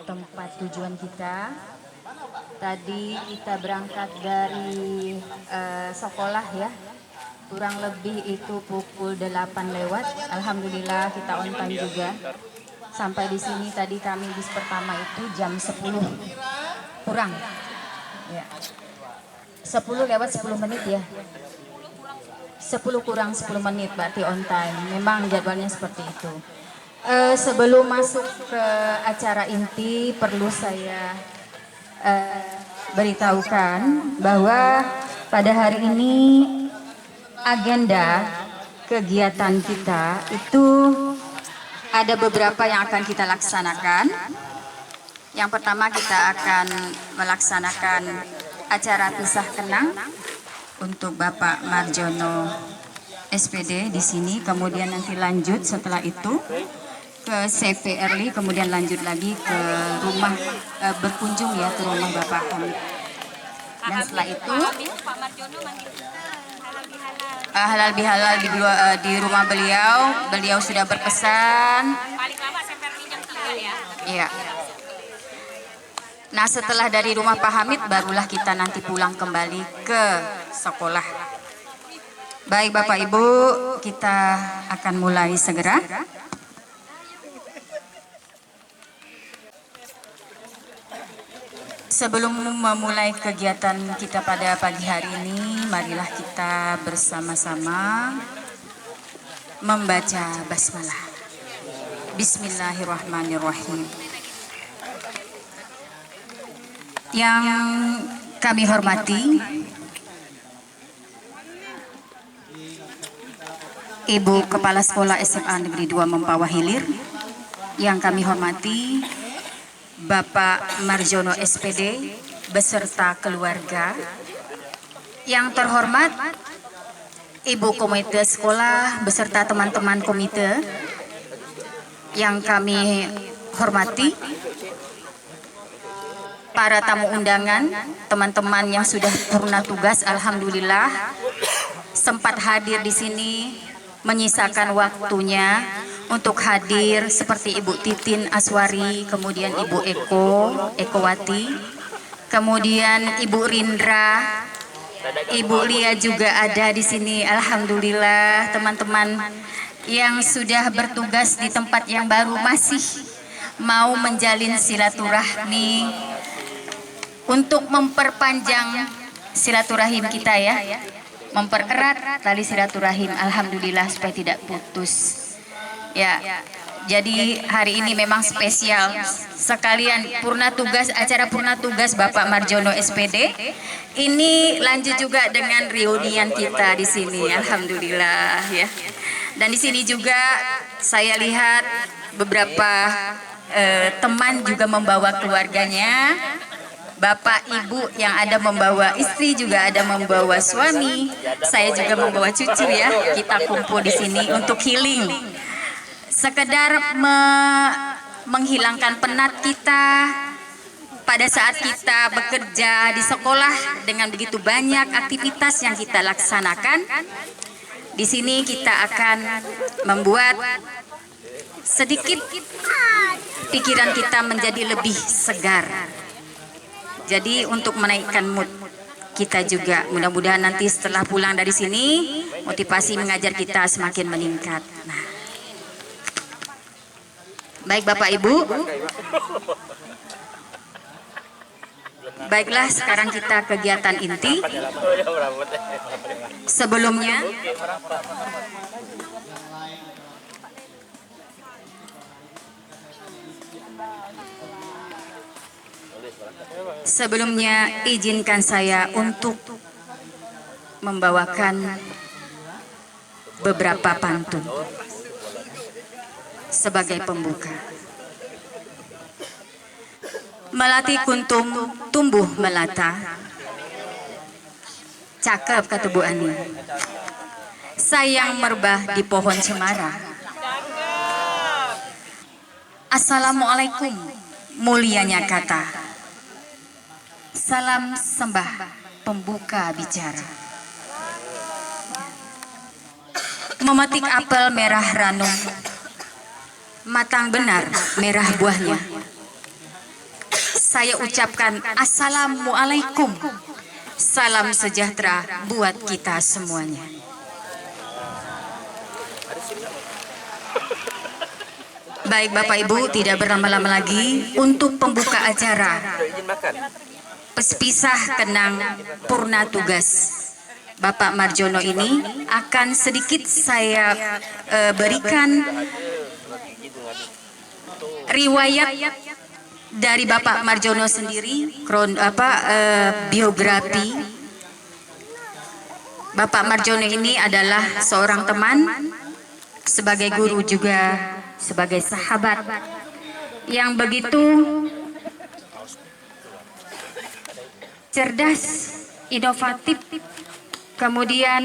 tempat tujuan kita. Tadi kita berangkat dari sekolah ya, kurang lebih itu pukul 8 lewat. Alhamdulillah kita on time juga. Sampai di sini tadi kami bis pertama itu jam 10 kurang. Ya. 10 lewat 10 menit ya. 10 kurang 10 menit berarti on time. Memang jadwalnya seperti itu. Sebelum masuk ke acara inti perlu saya beritahukan bahwa pada hari ini agenda kegiatan kita itu ada beberapa yang akan kita laksanakan. Yang pertama kita akan melaksanakan acara pisah kenang untuk Bapak Marjono SPD di sini, kemudian nanti lanjut setelah itu ke CV Early, kemudian lanjut lagi ke rumah berkunjung ya ke rumah Bapak Hamid. Dan setelah itu halal bihalal di rumah beliau sudah berpesan. Paling lama sampai jam 3 ya. Iya. Nah setelah dari rumah Pak Hamid barulah kita nanti pulang kembali ke sekolah. Baik Bapak Ibu, kita akan mulai segera. Sebelum memulai kegiatan kita pada pagi hari ini, marilah kita bersama-sama membaca basmalah. Bismillahirrahmanirrahim. Yang kami hormati Ibu Kepala Sekolah SMA Negeri 2 Mempawah Hilir, yang kami hormati Bapak Marjono SPD beserta keluarga, yang terhormat Ibu Komite Sekolah beserta teman-teman komite yang kami hormati, para tamu undangan, teman-teman yang sudah purna tugas, alhamdulillah sempat hadir di sini, menyisakan waktunya untuk hadir, seperti Ibu Titin Aswari, kemudian Ibu Ekowati, kemudian Ibu Rindra, Ibu Lia juga ada di sini. Alhamdulillah teman-teman yang sudah bertugas di tempat yang baru masih mau menjalin silaturahmi untuk memperpanjang silaturahim kita ya, mempererat tali silaturahim, alhamdulillah supaya tidak putus. Ya, jadi hari ini memang spesial sekalian purna tugas, acara purna tugas Bapak Marjono SPD. Ini lanjut juga dengan reunian kita di sini, alhamdulillah ya. Dan di sini juga saya lihat beberapa teman juga membawa keluarganya. Bapak Ibu yang ada membawa istri, juga ada membawa suami. Saya juga membawa cucu ya. Kita kumpul di sini untuk healing. Sekedar menghilangkan penat kita pada saat kita bekerja di sekolah dengan begitu banyak aktivitas yang kita laksanakan. Di sini kita akan membuat sedikit pikiran kita menjadi lebih segar. Jadi untuk menaikkan mood kita juga, mudah-mudahan nanti setelah pulang dari sini motivasi mengajar kita semakin meningkat. Nah, baik Bapak Ibu, baiklah sekarang kita kegiatan inti. Sebelumnya izinkan saya untuk membawakan beberapa pantun sebagai pembuka. Melati kuntum tumbuh melata, cakep kata Bu Ani. Sayang merbah di pohon cemara. Assalamualaikum mulianya kata. Salam sembah pembuka bicara. Memetik apel merah ranum, matang benar merah buahnya. saya ucapkan Assalamualaikum. Salam sejahtera buat kita semuanya. Baik Bapak Ibu, tidak berlama-lama lagi untuk pembuka acara Pespisah Kenang Purna Tugas Bapak Marjono ini akan sedikit saya berikan riwayat dari Bapak Marjono sendiri, biografi. Bapak Marjono ini adalah seorang teman, sebagai guru juga sebagai sahabat yang begitu cerdas, inovatif, kemudian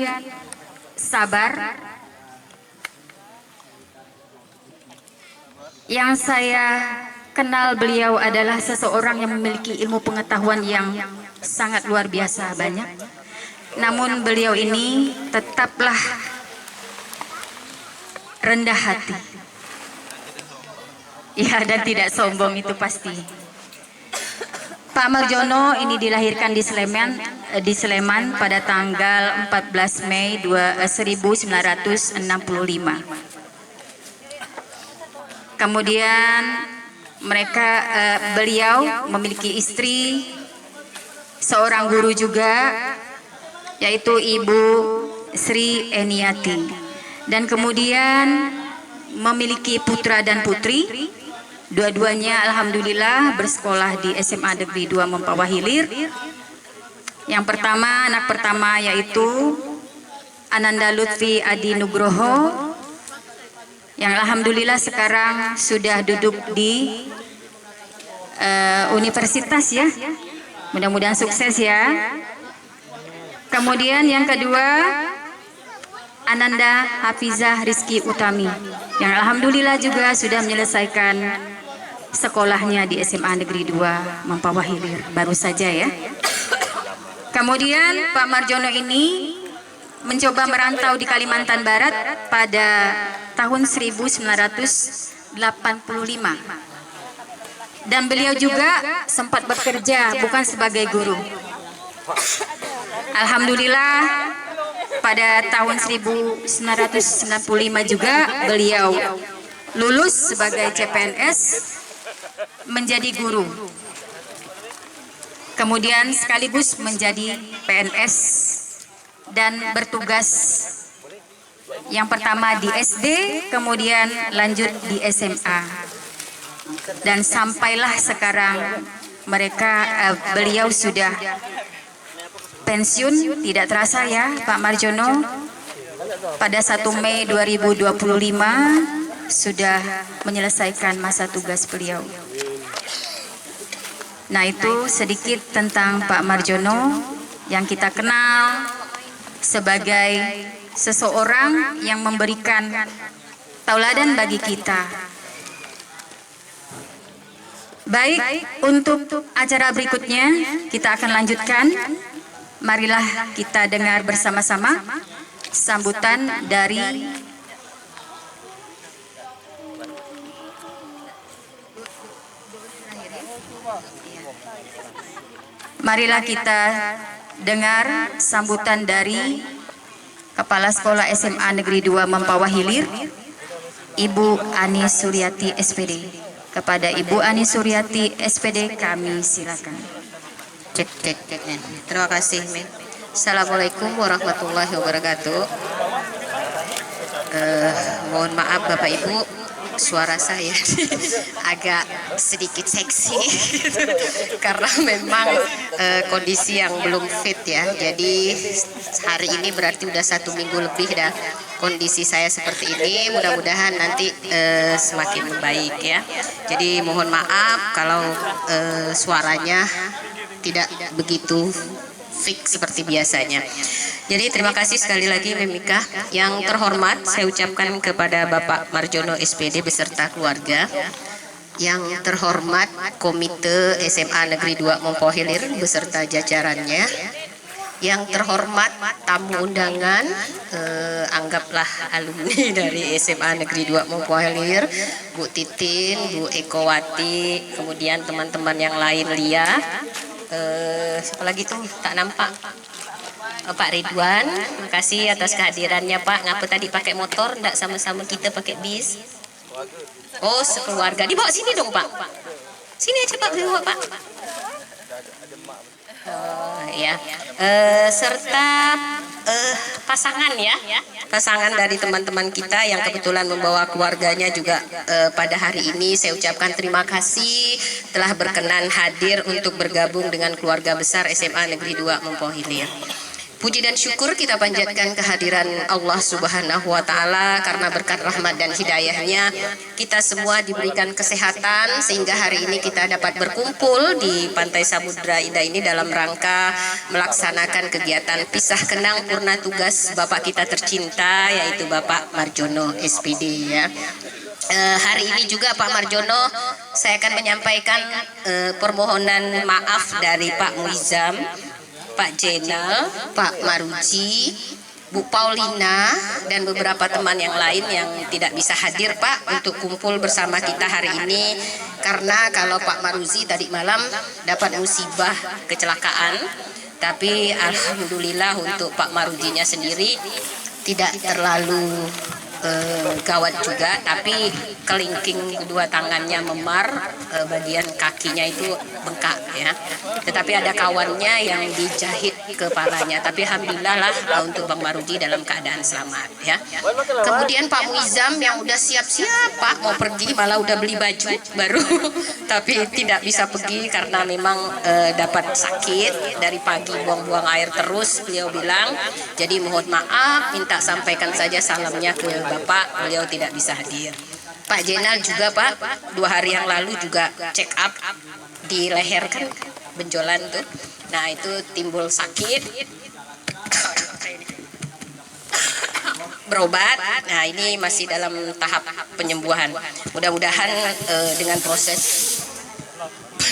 sabar. Yang saya kenal beliau adalah seseorang yang memiliki ilmu pengetahuan yang sangat luar biasa banyak. Namun beliau ini tetaplah rendah hati. Ya, dan tidak sombong itu pasti. Pak Marjono ini dilahirkan di Sleman pada tanggal 14 Mei 1965. Kemudian beliau memiliki istri, seorang guru juga, yaitu Ibu Sri Eniati, dan kemudian memiliki putra dan putri. Dua-duanya alhamdulillah bersekolah di SMA Negeri 2 Mempawah Hilir. Yang pertama, anak pertama yaitu Ananda Lutfi Adi Nugroho, yang alhamdulillah sekarang sudah duduk di universitas ya. Mudah-mudahan sukses ya. Kemudian yang kedua, Ananda Hafizah Rizky Utami, yang alhamdulillah juga sudah menyelesaikan sekolahnya di SMA Negeri 2 Mempawah Hilir baru saja ya. Kemudian Pak Marjono ini mencoba merantau di Kalimantan Barat pada tahun 1985, dan beliau juga sempat bekerja bukan sebagai guru. Alhamdulillah pada tahun 1995 juga beliau lulus sebagai CPNS, menjadi guru, kemudian sekaligus menjadi PNS dan bertugas yang pertama di SD, kemudian lanjut di SMA, dan sampailah sekarang beliau sudah pensiun. Tidak terasa ya Pak Marjono, pada 1 Mei 2025 sudah menyelesaikan masa tugas beliau. Nah, itu sedikit tentang Pak Marjono yang kita kenal sebagai seseorang yang memberikan tauladan bagi kita. Baik, untuk acara berikutnya kita akan lanjutkan. Marilah kita dengar bersama-sama sambutan dari Kepala Sekolah SMA Negeri 2 Mempawah Hilir, Ibu Ani Suryati SPD. Kepada Ibu Ani Suryati SPD kami silakan. Cek. Terima kasih. Assalamualaikum warahmatullahi wabarakatuh. Mohon maaf Bapak Ibu, suara saya agak sedikit seksi karena memang kondisi yang belum fit ya. Jadi hari ini berarti udah 1 minggu lebih dah kondisi saya seperti ini. Mudah-mudahan nanti semakin membaik ya. Jadi mohon maaf kalau suaranya tidak begitu fix seperti biasanya. Jadi terima kasih sekali lagi Memika. Yang terhormat saya ucapkan kepada Bapak Marjono SPD beserta keluarga. Yang terhormat Komite SMA Negeri 2 Mempawah Hilir beserta jajarannya. Yang terhormat tamu undangan, anggaplah alumni dari SMA Negeri 2 Mempawah, Bu Titin, Bu Ekowati, kemudian teman-teman yang lain Lia, siapa lagi tuh tak nampak, Pak Ridwan. Terima kasih atas kehadirannya Pak. Ngapa tadi pakai motor, ndak sama-sama kita pakai bis? Oh, sekeluarga. Dibawa sini dong Pak. Sini aja Pak, dibawa Pak. Ya, serta pasangan ya, pasangan dari teman-teman kita yang kebetulan membawa keluarganya juga pada hari ini saya ucapkan terima kasih telah berkenan hadir untuk bergabung dengan keluarga besar SMA Negeri 2 Mempawah. Puji dan syukur kita panjatkan kehadiran Allah Subhanahu wa Ta'ala, karena berkat rahmat dan hidayahnya kita semua diberikan kesehatan sehingga hari ini kita dapat berkumpul di Pantai Samudra Indah ini dalam rangka melaksanakan kegiatan pisah kenang purna tugas Bapak kita tercinta, yaitu Bapak Marjono SPD ya. Hari ini juga Pak Marjono, saya akan menyampaikan permohonan maaf dari Pak Muizam, Pak Jenal, Pak Maruji, Bu Paulina, dan beberapa teman yang lain yang tidak bisa hadir Pak untuk kumpul bersama kita hari ini. Karena kalau Pak Maruji tadi malam dapat musibah kecelakaan, tapi alhamdulillah untuk Pak Marujinya sendiri tidak terlalu gawat juga, tapi kelingking kedua tangannya memar, bagian kakinya itu bengkak ya. Tetapi ada kawannya yang dijahit kepalanya, tapi alhamdulillah lah untuk Bang Maruji dalam keadaan selamat ya. Kemudian Pak Muizam yang udah siap-siap Pak mau pergi, malah udah beli baju baru tapi tidak bisa pergi karena memang dapat sakit dari pagi, buang-buang air terus beliau bilang. Jadi mohon maaf, minta sampaikan saja salamnya ke Bapak, beliau tidak bisa hadir. Pak Jenal juga Pak, 2 hari yang lalu juga check up di leher kan, benjolan tuh. Nah itu timbul sakit, berobat. Nah ini masih dalam tahap penyembuhan. Mudah-mudahan dengan proses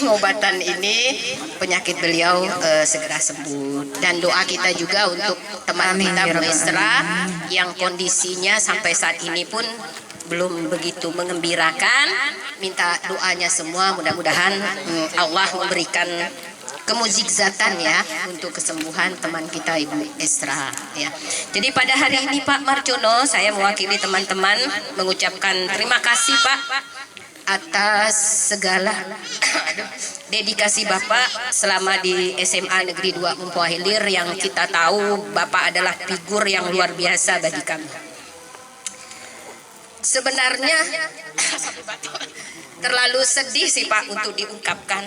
pengobatan ini penyakit beliau segera sembuh. Dan doa kita juga untuk teman kita Bu Esra yang kondisinya sampai saat ini pun belum begitu mengembirakan. Minta doanya semua, mudah-mudahan Allah memberikan kemujizatan ya untuk kesembuhan teman kita Ibu Esra ya. Jadi pada hari ini Pak Marjono, saya mewakili teman-teman mengucapkan terima kasih Pak atas segala dedikasi Bapak selama di SMA Negeri 2 Mempawah Hilir, yang kita tahu Bapak adalah figur yang luar biasa bagi kami. Sebenarnya terlalu sedih sih Pak untuk diungkapkan.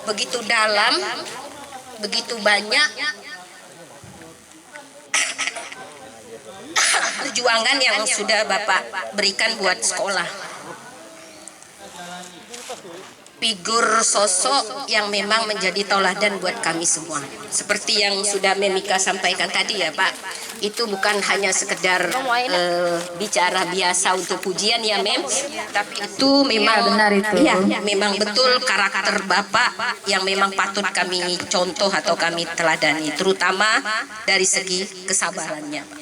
Begitu dalam, begitu banyak perjuangan yang sudah Bapak berikan buat sekolah. Figur sosok yang memang menjadi tauladan buat kami semua. Seperti yang sudah Memika sampaikan tadi ya Pak, itu bukan hanya sekedar bicara biasa untuk pujian ya Mem, tapi itu memang benar itu. Ya, memang betul karakter Bapak yang memang patut kami contoh atau kami teladani, terutama dari segi kesabarannya Pak.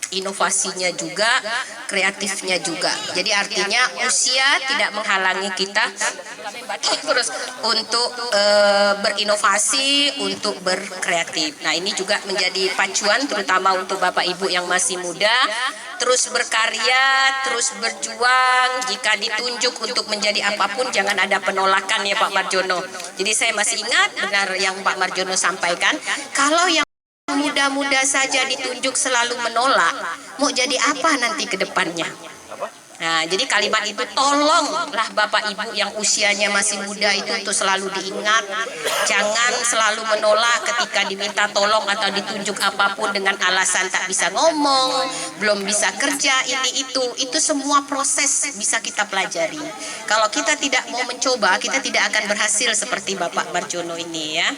Inovasinya juga, kreatifnya juga. Jadi artinya usia tidak menghalangi kita terus untuk berinovasi, untuk berkreatif. Nah ini juga menjadi pacuan terutama untuk Bapak Ibu yang masih muda, terus berkarya, terus berjuang. Jika ditunjuk untuk menjadi apapun jangan ada penolakan ya Pak Marjono. Jadi saya masih ingat benar yang Pak Marjono sampaikan, kalau yang muda-muda saja ditunjuk selalu menolak, mau jadi apa nanti ke depannya? Nah, jadi kalimat itu tolonglah Bapak Ibu yang usianya masih muda itu untuk selalu diingat. Jangan selalu menolak ketika diminta tolong atau ditunjuk apapun dengan alasan tak bisa ngomong, belum bisa kerja, ini itu. Itu semua proses bisa kita pelajari. Kalau kita tidak mau mencoba, kita tidak akan berhasil seperti Bapak Marjono ini ya.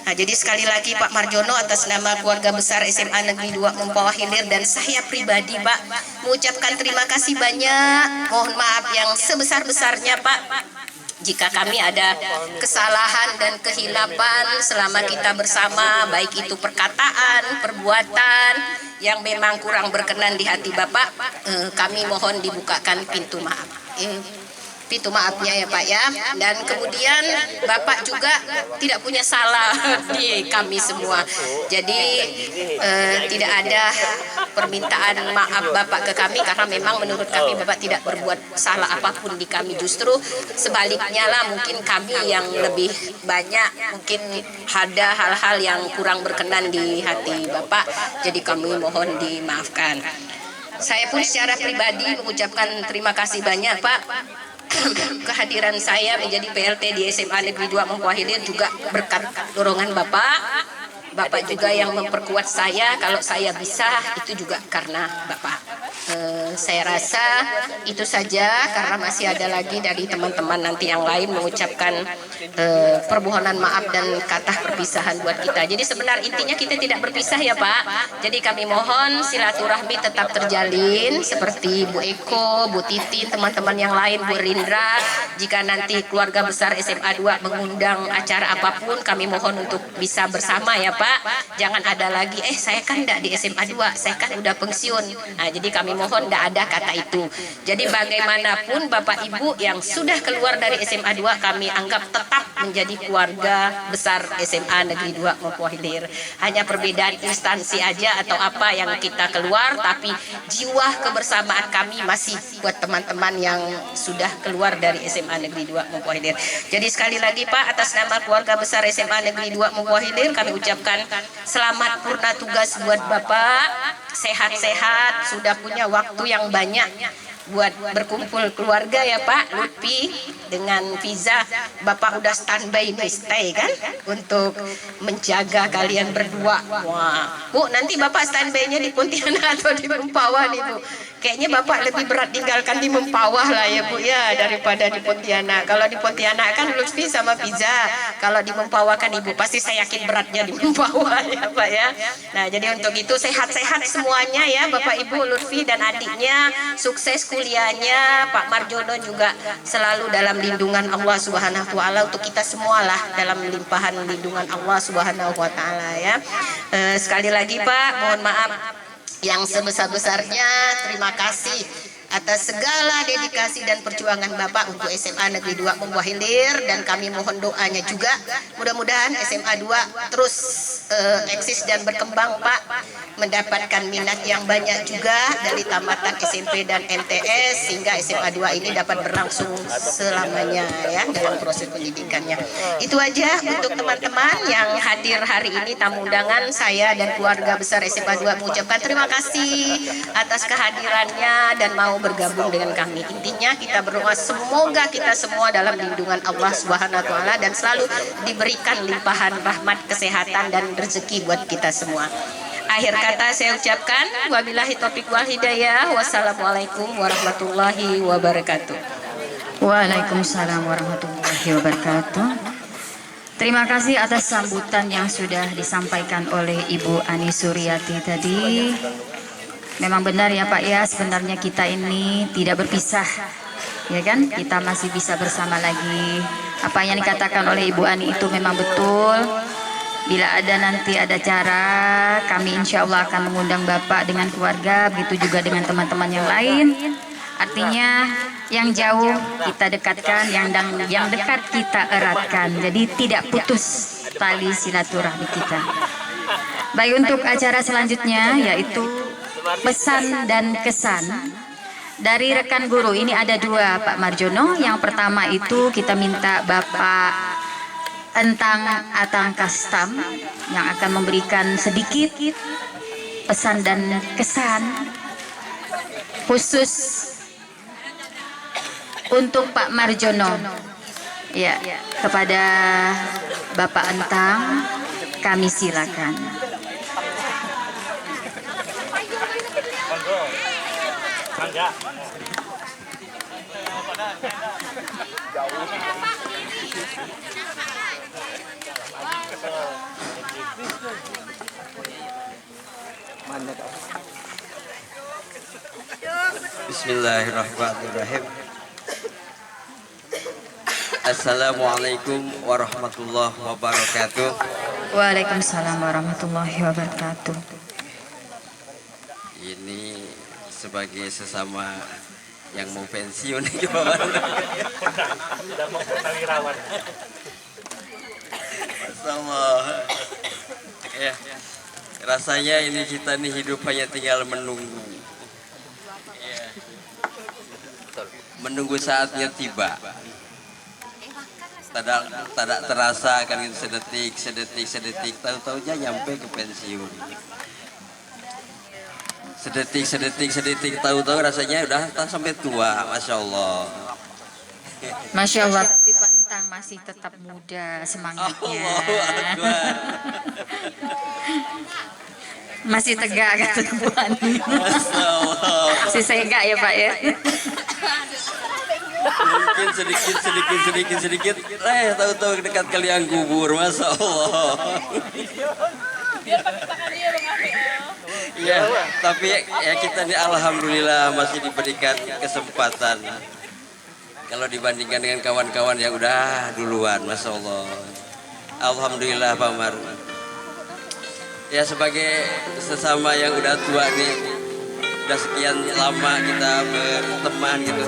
Nah, jadi sekali lagi Pak Marjono atas nama keluarga besar SMA Negeri 2 Mempawah Hilir dan saya pribadi Pak mengucapkan terima kasih banyak. Mohon maaf yang sebesar-besarnya Pak Jika kami ada kesalahan dan kehilapan selama kita bersama, baik itu perkataan, perbuatan yang memang kurang berkenan di hati Bapak, kami mohon dibukakan pintu maaf. Pintu maafnya ya Pak ya. Dan kemudian Bapak juga tidak punya salah di kami semua. Jadi tidak ada permintaan maaf Bapak ke kami karena memang menurut kami Bapak tidak berbuat salah apapun di kami. Justru sebaliknya lah, mungkin kami yang lebih banyak mungkin ada hal-hal yang kurang berkenan di hati Bapak. Jadi kami mohon dimaafkan. Saya pun secara pribadi mengucapkan terima kasih banyak Pak. Kehadiran saya menjadi PLT di SMA Negeri 2 Mempawah juga berkat dorongan Bapak. Bapak juga yang memperkuat saya, kalau saya bisa itu juga karena Bapak. Saya rasa itu saja, karena masih ada lagi dari teman-teman nanti yang lain mengucapkan permohonan maaf dan kata perpisahan buat kita. Jadi sebenarnya intinya kita tidak berpisah ya Pak. Jadi kami mohon silaturahmi tetap terjalin seperti Bu Eko, Bu Titin, teman-teman yang lain, Bu Rindra. Jika nanti keluarga besar SMA 2 mengundang acara apapun, kami mohon untuk bisa bersama ya Pak. Jangan ada lagi, saya kan tidak di SMA 2, saya kan udah pensiun. Nah, jadi kami mohon tidak ada kata itu. Jadi bagaimanapun Bapak Ibu yang sudah keluar dari SMA 2, kami anggap tetap menjadi keluarga besar SMA Negeri 2 Mempawah Ilir. Hanya perbedaan instansi aja atau apa yang kita keluar, tapi jiwa kebersamaan kami masih buat teman-teman yang sudah keluar dari SMA Negeri 2 Mempawah Ilir. Jadi sekali lagi Pak, atas nama keluarga besar SMA Negeri 2 Mempawah Ilir, kami ucapkan selamat purna tugas buat Bapak, sehat-sehat, sudah punya waktu yang banyak buat berkumpul keluarga ya Pak. Lutfi dengan Fiza, Bapak udah standby nih, stay kan untuk menjaga kalian berdua. Wah, Bu, nanti Bapak standby-nya di Pontianak atau di Mempawah nih Bu? Kayaknya Bapak lebih berat tinggalkan di Mempawah lah ya Bu ya, daripada di Pontianak. Kalau di Pontianak kan Lutfi sama Fiza, kalau di Mempawah kan Ibu, pasti saya yakin beratnya di Mempawah ya Pak ya. Nah, jadi untuk itu sehat-sehat semuanya ya Bapak Ibu, Lutfi dan adiknya, sukses kuliahnya. Pak Marjono juga selalu dalam lindungan Allah Subhanahu wa taala, untuk kita semualah dalam limpahan lindungan Allah Subhanahu wa taala ya. Sekali lagi Pak, mohon maaf yang sebesar-besarnya, terima kasih atas segala dedikasi dan perjuangan Bapak untuk SMA Negeri 2 Mempawah Ilir, dan kami mohon doanya juga mudah-mudahan SMA 2 terus eksis dan berkembang Pak, mendapatkan minat yang banyak juga dari tamatan SMP dan MTS, sehingga SMA 2 ini dapat berlangsung selamanya ya dalam proses pendidikannya. Itu aja untuk teman-teman yang hadir hari ini, tamu undangan, saya dan keluarga besar SMA 2 mengucapkan terima kasih atas kehadirannya dan mau bergabung dengan kami. Intinya kita berdoa semoga kita semua dalam lindungan Allah Subhanahu wa taala dan selalu diberikan limpahan rahmat, kesehatan dan rezeki buat kita semua. Akhir kata saya ucapkan wabillahi taufiq wal hidayah. Wassalamualaikum warahmatullahi wabarakatuh. Waalaikumsalam warahmatullahi wabarakatuh. Terima kasih atas sambutan yang sudah disampaikan oleh Ibu Ani Suryati tadi. Memang benar ya Pak ya, sebenarnya kita ini tidak berpisah, ya kan? Kita masih bisa bersama lagi. Apa yang dikatakan oleh Ibu Ani itu memang betul. Bila ada nanti ada cara, kami insya Allah akan mengundang Bapak dengan keluarga, begitu juga dengan teman-teman yang lain. Artinya yang jauh kita dekatkan, yang dekat kita eratkan. Jadi tidak putus tali silaturahmi kita. Baik, untuk acara selanjutnya yaitu pesan dan kesan dari rekan guru. Ini ada dua Pak Marjono. Yang pertama itu kita minta Bapak Entang Atang Kastam yang akan memberikan sedikit pesan dan kesan khusus untuk Pak Marjono. Ya, kepada Bapak Entang kami silakan. Bismillahirrahmanirrahim. Assalamualaikum warahmatullahi wabarakatuh. Waalaikumsalam warahmatullahi wabarakatuh. Ini sebagai sesama yang mau pensiun gimana? Sudah mau wirawan. Sama. Ya. Rasanya ini kita nih hidup hanya tinggal menunggu. Ya. Menunggu saatnya tiba. Tak terasa kan itu sedetik, tahu-tahunya nyampe ke pensiun. Sedetik, tahu-tahu rasanya udah sampai tua, masya Allah. Masya Allah, tapi pantang masih tetap muda semangatnya. Allahu Akbar. Masih tegak kata Bu Ani. Masya Allah. Si Sega ya Pak ya. Mungkin sedikit. Tahu-tahu dekat kalian kubur, masya Allah. Ya, tapi ya kita nih alhamdulillah masih diberikan kesempatan. Kalau dibandingkan dengan kawan-kawan yang udah duluan, masya Allah. Alhamdulillah Pak Mar. Ya sebagai sesama yang udah tua nih, udah sekian lama kita berteman gitu.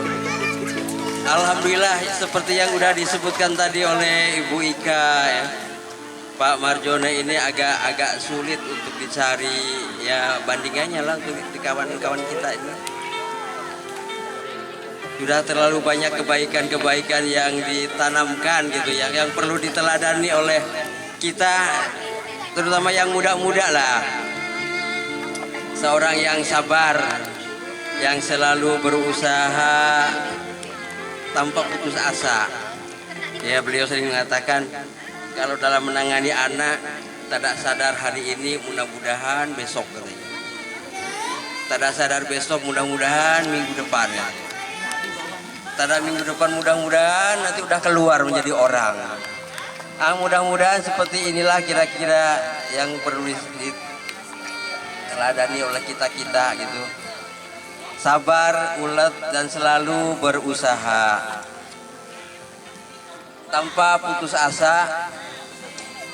Alhamdulillah seperti yang udah disebutkan tadi oleh Ibu Ika ya. Pak Marjono ini agak sulit untuk dicari ya bandingannya lah untuk di kawan-kawan kita ini. Sudah terlalu banyak kebaikan-kebaikan yang ditanamkan gitu yang perlu diteladani oleh kita, terutama yang muda-muda lah. Seorang yang sabar, yang selalu berusaha tanpa putus asa. Ya beliau sering mengatakan kalau dalam menangani anak tidak sadar hari ini mudah-mudahan besok katanya. Tidak sadar besok mudah-mudahan minggu depan ya. Tidak minggu depan mudah-mudahan nanti udah keluar menjadi orang. Mudah-mudahan seperti inilah kira-kira yang perlu diteladani oleh kita-kita gitu. Sabar, ulet dan selalu berusaha tanpa putus asa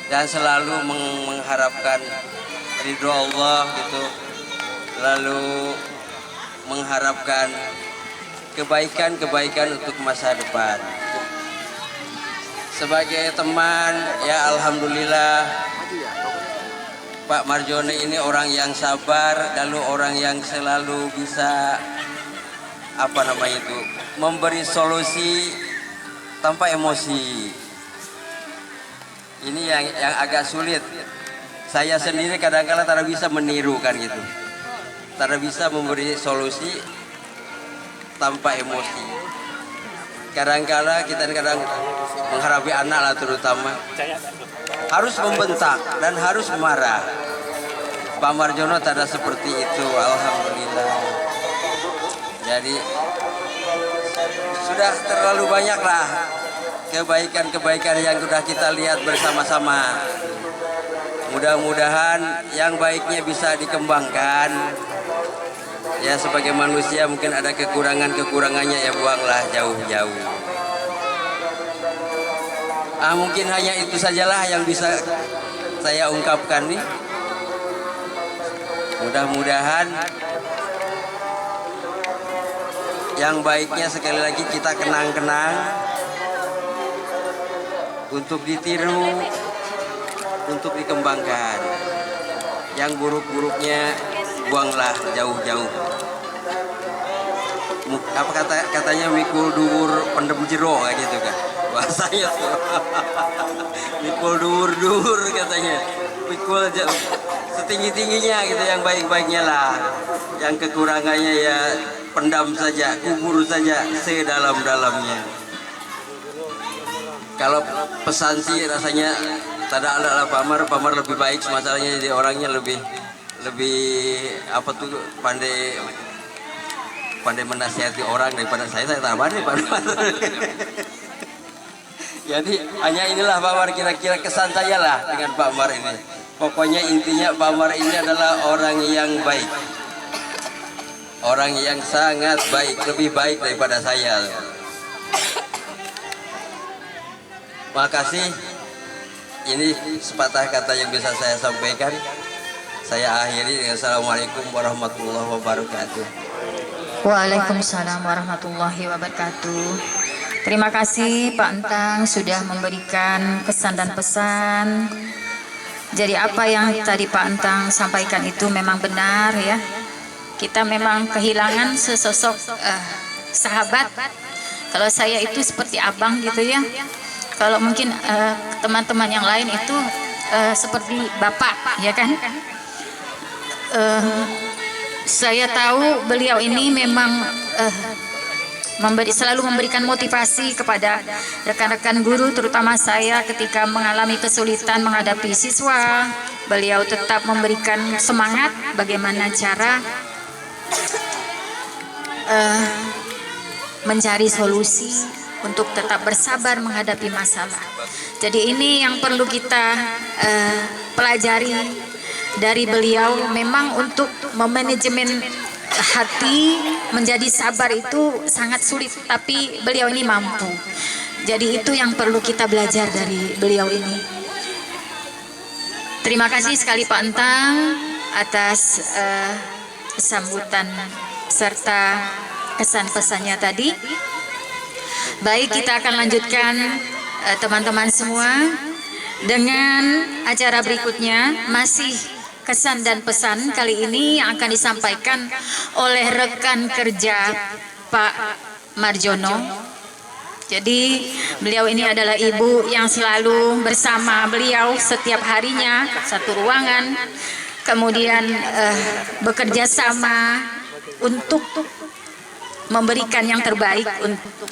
dan selalu mengharapkan ridho Allah gitu, lalu mengharapkan kebaikan untuk masa depan. Sebagai teman ya alhamdulillah Pak Marjono ini orang yang sabar, lalu orang yang selalu bisa memberi solusi tanpa emosi. Ini yang agak sulit. Saya sendiri kadang-kadang tidak bisa meniru kan gitu. Tidak bisa memberi solusi tanpa emosi. Kadang-kadang kita menghadapi anak lah terutama harus membentak dan harus marah. Pak Marjono tidak seperti itu, alhamdulillah. Jadi sudah terlalu banyaklah kebaikan-kebaikan yang sudah kita lihat bersama-sama. Mudah-mudahan yang baiknya bisa dikembangkan. Ya sebagai manusia mungkin ada kekurangannya ya buanglah jauh-jauh. Mungkin hanya itu sajalah yang bisa saya ungkapkan nih. Mudah-mudahan yang baiknya sekali lagi kita kenang-kenang untuk ditiru, untuk dikembangkan. Yang buruk-buruknya buanglah jauh-jauh. Apa katanya mikul dhuwur pendem jero kayak gitu kan bahasanya tuh. Mikul dhuwur katanya, mikul aja setinggi-tingginya gitu, yang baik-baiknya lah, yang kekurangannya ya pendam saja, kubur saja sedalam-dalamnya. Kalau pesan sih rasanya tidak ada lah Pak Mar lebih baik, masalahnya jadi orangnya lebih apa tuh pandai menasihati orang daripada saya tak pandai Pak Mar. Jadi hanya inilah Pak Mar kira-kira kesan saya lah dengan Pak Mar ini. Pokoknya intinya Pak Mar ini adalah orang yang baik, orang yang sangat baik, lebih baik daripada saya. Makasih. Ini sepatah kata yang bisa saya sampaikan. Saya akhiri dengan assalamualaikum warahmatullahi wabarakatuh. Waalaikumsalam warahmatullahi wabarakatuh. Terima kasih Pak Entang sudah memberikan kesan dan pesan. Jadi apa yang tadi Pak Entang sampaikan itu memang benar ya. Kita memang kehilangan sesosok sahabat. Kalau saya itu seperti abang gitu ya. Kalau mungkin teman-teman yang lain itu seperti bapak ya kan. Saya tahu beliau ini memang selalu memberikan motivasi kepada rekan-rekan guru, terutama saya ketika mengalami kesulitan menghadapi siswa. Beliau tetap memberikan semangat bagaimana cara mencari solusi untuk tetap bersabar menghadapi masalah. Jadi ini yang perlu kita pelajari dari beliau, memang untuk memanajemen hati menjadi sabar itu sangat sulit, tapi beliau ini mampu. Jadi itu yang perlu kita belajar dari beliau ini. Terima kasih sekali Pak Entang atas sambutan serta kesan pesannya tadi. Baik, kita akan lanjutkan teman-teman semua dengan acara berikutnya, masih kesan dan pesan kali ini yang akan disampaikan oleh rekan kerja Pak Marjono. Jadi beliau ini adalah ibu yang selalu bersama beliau setiap harinya satu ruangan, kemudian bekerja sama untuk memberikan yang terbaik untuk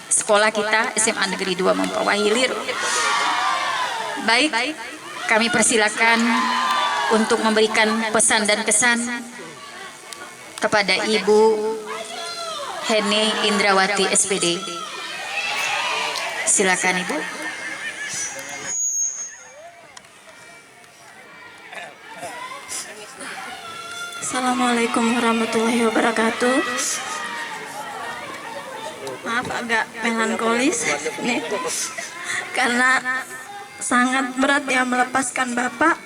sekolah kita SMA Negeri 2 Mempawah Hilir. Baik, kami persilakan untuk memberikan pesan dan kesan kepada Ibu Heni Indrawati SPD. Silakan Ibu. Assalamualaikum warahmatullahi wabarakatuh. Maaf agak melankolis nih, karena sangat berat ya melepaskan Bapak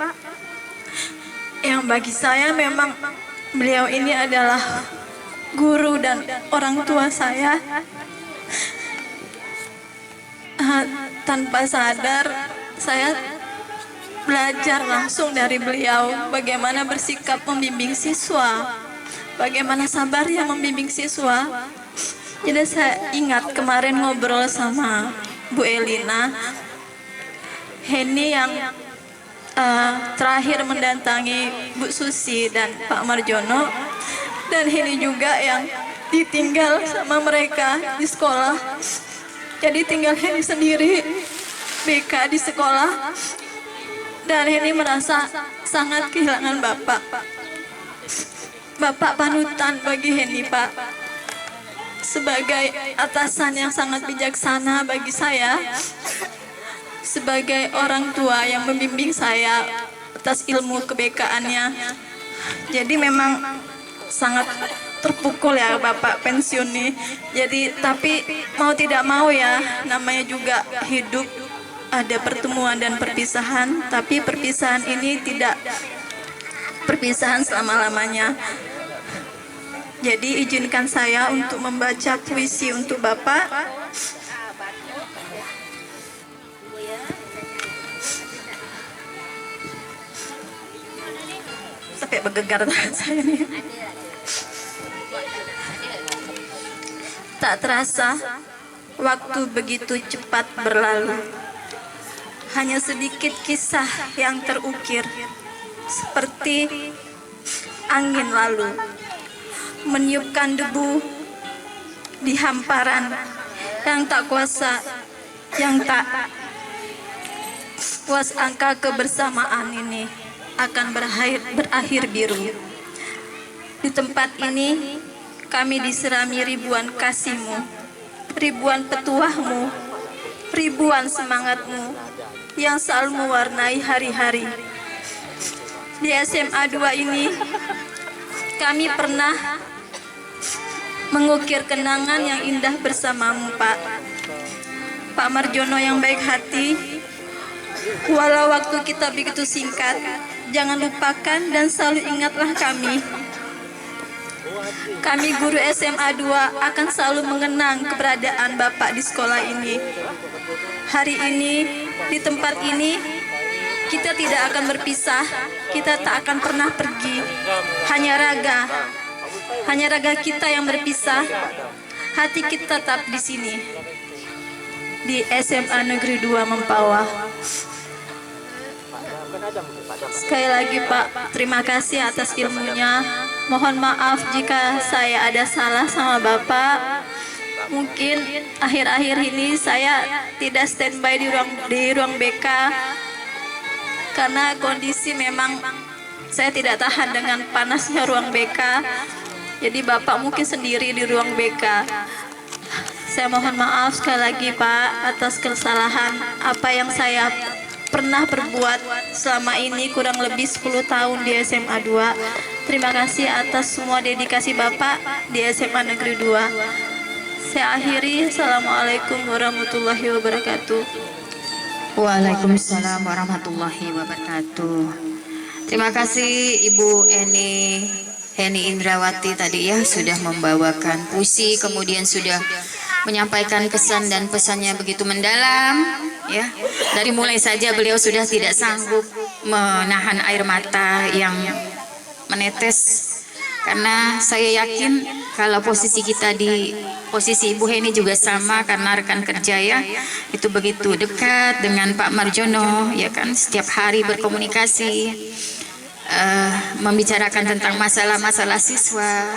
yang bagi saya memang beliau ini adalah guru dan orang tua saya. Tanpa sadar saya belajar langsung dari beliau bagaimana bersikap membimbing siswa, bagaimana sabar yang membimbing siswa. Jadi saya ingat kemarin ngobrol sama Bu Elina, Heni yang terakhir mendatangi Bu Susi dan Pak Marjono, dan Heni juga yang ditinggal sama mereka di sekolah. Jadi tinggal Heni sendiri BK di sekolah, dan Heni merasa sangat kehilangan Bapak. Bapak panutan bagi Heni, Pak, sebagai atasan yang sangat bijaksana bagi saya, sebagai orang tua yang membimbing saya atas ilmu kebekaannya. Jadi memang sangat terpukul ya Bapak pensiun nih. Jadi tapi mau tidak mau ya, namanya juga hidup, ada pertemuan dan perpisahan, tapi perpisahan ini tidak perpisahan selama-lamanya. Jadi izinkan saya untuk membaca puisi untuk Bapak. Sampai bergegar tangan saya nih. Tak terasa, waktu begitu cepat berlalu. Hanya sedikit kisah yang terukir, seperti angin lalu, meniupkan debu di hamparan yang tak kuasa, yang tak puas angka kebersamaan ini akan berakhir biru. Di tempat ini kami diserami ribuan kasih-Mu, ribuan petuah-Mu, ribuan semangat-Mu yang selalu mewarnai hari-hari. Di SMA 2 ini kami pernah mengukir kenangan yang indah bersamamu, Pak. Pak Marjono yang baik hati. Walau waktu kita begitu singkat, jangan lupakan dan selalu ingatlah kami. Kami guru SMA 2 akan selalu mengenang keberadaan Bapak di sekolah ini. Hari ini, di tempat ini, kita tidak akan berpisah, kita tak akan pernah pergi. Hanya raga kita yang berpisah, hati kita tetap di sini. Di SMA Negeri 2 Mempawah. Sekali lagi Pak, terima kasih atas ilmunya. Mohon maaf jika saya ada salah sama Bapak. Mungkin akhir-akhir ini saya tidak standby di ruang BK karena kondisi memang saya tidak tahan dengan panasnya ruang BK. Jadi Bapak mungkin sendiri di ruang BK. Saya mohon maaf sekali lagi Pak atas kesalahan apa yang saya pernah berbuat selama ini kurang lebih 10 tahun di SMA 2. Terima kasih atas semua dedikasi Bapak di SMA Negeri 2. Saya akhiri. Assalamualaikum warahmatullahi wabarakatuh. Waalaikumsalam warahmatullahi wabarakatuh. Terima kasih Ibu Heni Indrawati tadi ya, sudah membawakan puisi, kemudian sudah menyampaikan kesan dan pesannya begitu mendalam ya. Dari mulai saja beliau sudah tidak sanggup menahan air mata yang menetes, karena saya yakin kalau posisi kita di posisi Ibu Heni juga sama, karena rekan kerja ya, itu begitu dekat dengan Pak Marjono ya kan, setiap hari berkomunikasi, membicarakan tentang masalah-masalah siswa,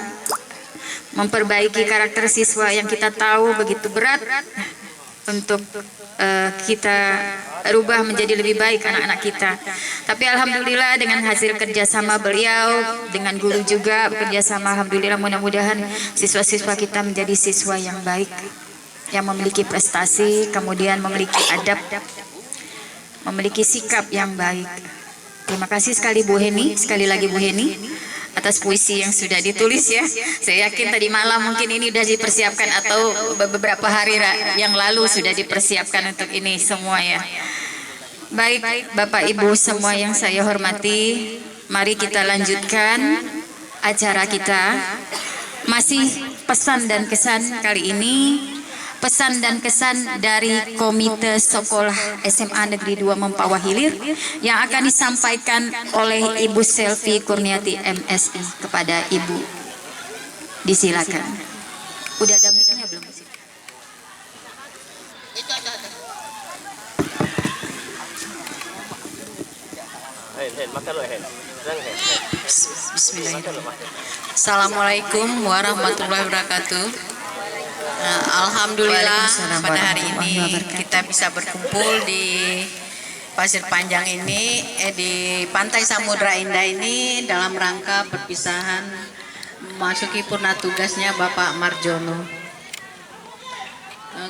memperbaiki karakter siswa yang kita tahu begitu berat untuk kita rubah menjadi lebih baik anak-anak kita. Tapi alhamdulillah dengan hasil kerjasama beliau dengan guru juga bekerjasama, alhamdulillah mudah-mudahan siswa-siswa kita menjadi siswa yang baik, yang memiliki prestasi, kemudian memiliki adab, memiliki sikap yang baik. Terima kasih sekali Bu Heni, sekali lagi Bu Heni atas puisi yang sudah ditulis ya. Saya yakin tadi malam mungkin ini sudah dipersiapkan atau beberapa hari yang lalu sudah dipersiapkan untuk ini semua ya. Baik Bapak Ibu semua yang saya hormati, mari kita lanjutkan acara kita. Masih pesan dan kesan kali ini, pesan dan kesan dari Komite Sekolah SMA Negeri 2 Mempawah Hilir yang akan disampaikan oleh Ibu Selvi Kurniati MSI kepada Ibu. Disilakan. Udah ada mic-nya belum? Bismillahirrahmanirrahim. Assalamualaikum warahmatullahi wabarakatuh. Alhamdulillah pada hari ini kita bisa berkumpul di Pasir Panjang ini, di Pantai Samudra Indah ini dalam rangka perpisahan memasuki purna tugasnya Bapak Marjono.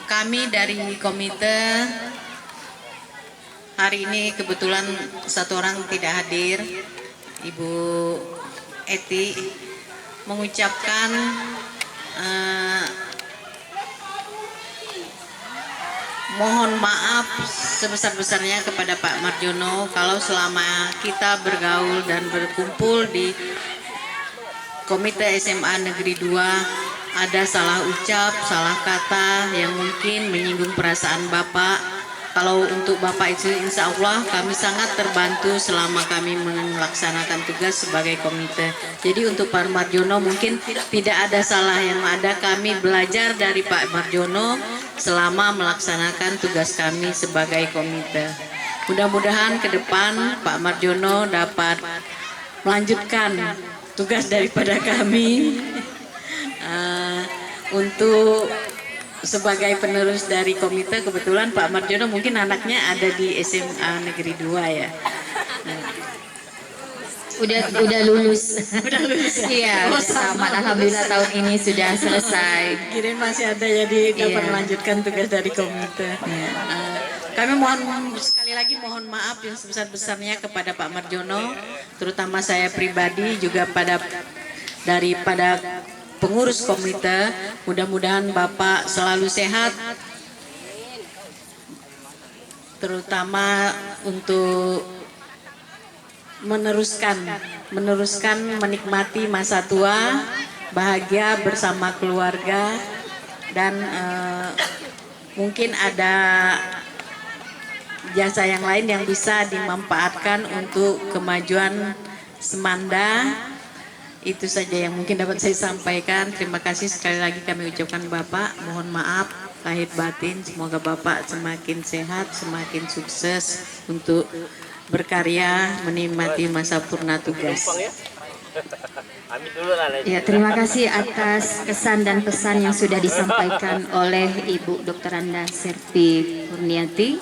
Kami dari komite hari ini kebetulan satu orang tidak hadir, Ibu Eti, mengucapkan mohon maaf sebesar-besarnya kepada Pak Marjono kalau selama kita bergaul dan berkumpul di Komite SMA Negeri 2 ada salah ucap, salah kata yang mungkin menyinggung perasaan Bapak. Kalau untuk Bapak itu insya Allah kami sangat terbantu selama kami melaksanakan tugas sebagai komite. Jadi untuk Pak Marjono mungkin tidak ada salah, yang ada kami belajar dari Pak Marjono selama melaksanakan tugas kami sebagai komite. Mudah-mudahan ke depan Pak Marjono dapat melanjutkan tugas daripada kami untuk sebagai penerus dari komite. Kebetulan Pak Marjono mungkin anaknya ada di SMA Negeri 2 ya. Udah lulus. Udah lulus ya? Iya, selamat, alhamdulillah tahun ini sudah selesai. Kirain masih ada, jadi dapat Iya. melanjutkan tugas dari komite. Kami sekali lagi mohon maaf yang sebesar-besarnya kepada Pak Marjono, terutama saya pribadi juga daripada pengurus komite. Mudah-mudahan Bapak selalu sehat, terutama untuk meneruskan menikmati masa tua bahagia bersama keluarga, dan mungkin ada jasa yang lain yang bisa dimanfaatkan untuk kemajuan Semanda. Itu saja yang mungkin dapat saya sampaikan. Terima kasih sekali lagi kami ucapkan Bapak. Mohon maaf lahir batin. Semoga Bapak semakin sehat, semakin sukses untuk berkarya menikmati masa purna tugas. Ya, terima kasih atas kesan dan pesan yang sudah disampaikan oleh Ibu Dr. Anda Serti Kurniati,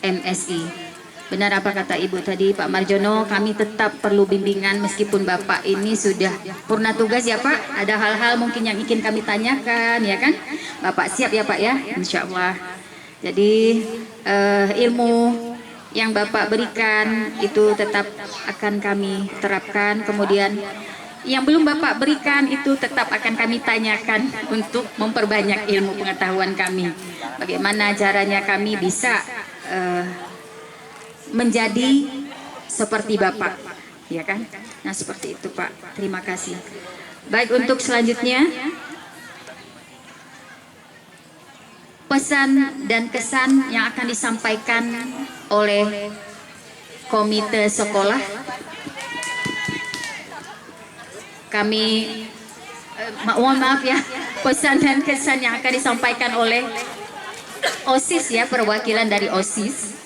MSI. Benar apa kata Ibu tadi, Pak Marjono, kami tetap perlu bimbingan meskipun Bapak ini sudah purna tugas ya Pak. Ada hal-hal mungkin yang ingin kami tanyakan ya kan. Bapak siap ya Pak ya, insya Allah. Jadi ilmu yang Bapak berikan itu tetap akan kami terapkan. Kemudian yang belum Bapak berikan itu tetap akan kami tanyakan untuk memperbanyak ilmu pengetahuan kami. Bagaimana caranya kami bisa menjadi seperti Bapak, ya kan? Nah, seperti itu Pak. Terima kasih. Baik, untuk selanjutnya pesan dan kesan yang akan disampaikan oleh komite sekolah. Kami mohon maaf ya, pesan dan kesan yang akan disampaikan oleh OSIS ya, perwakilan dari OSIS,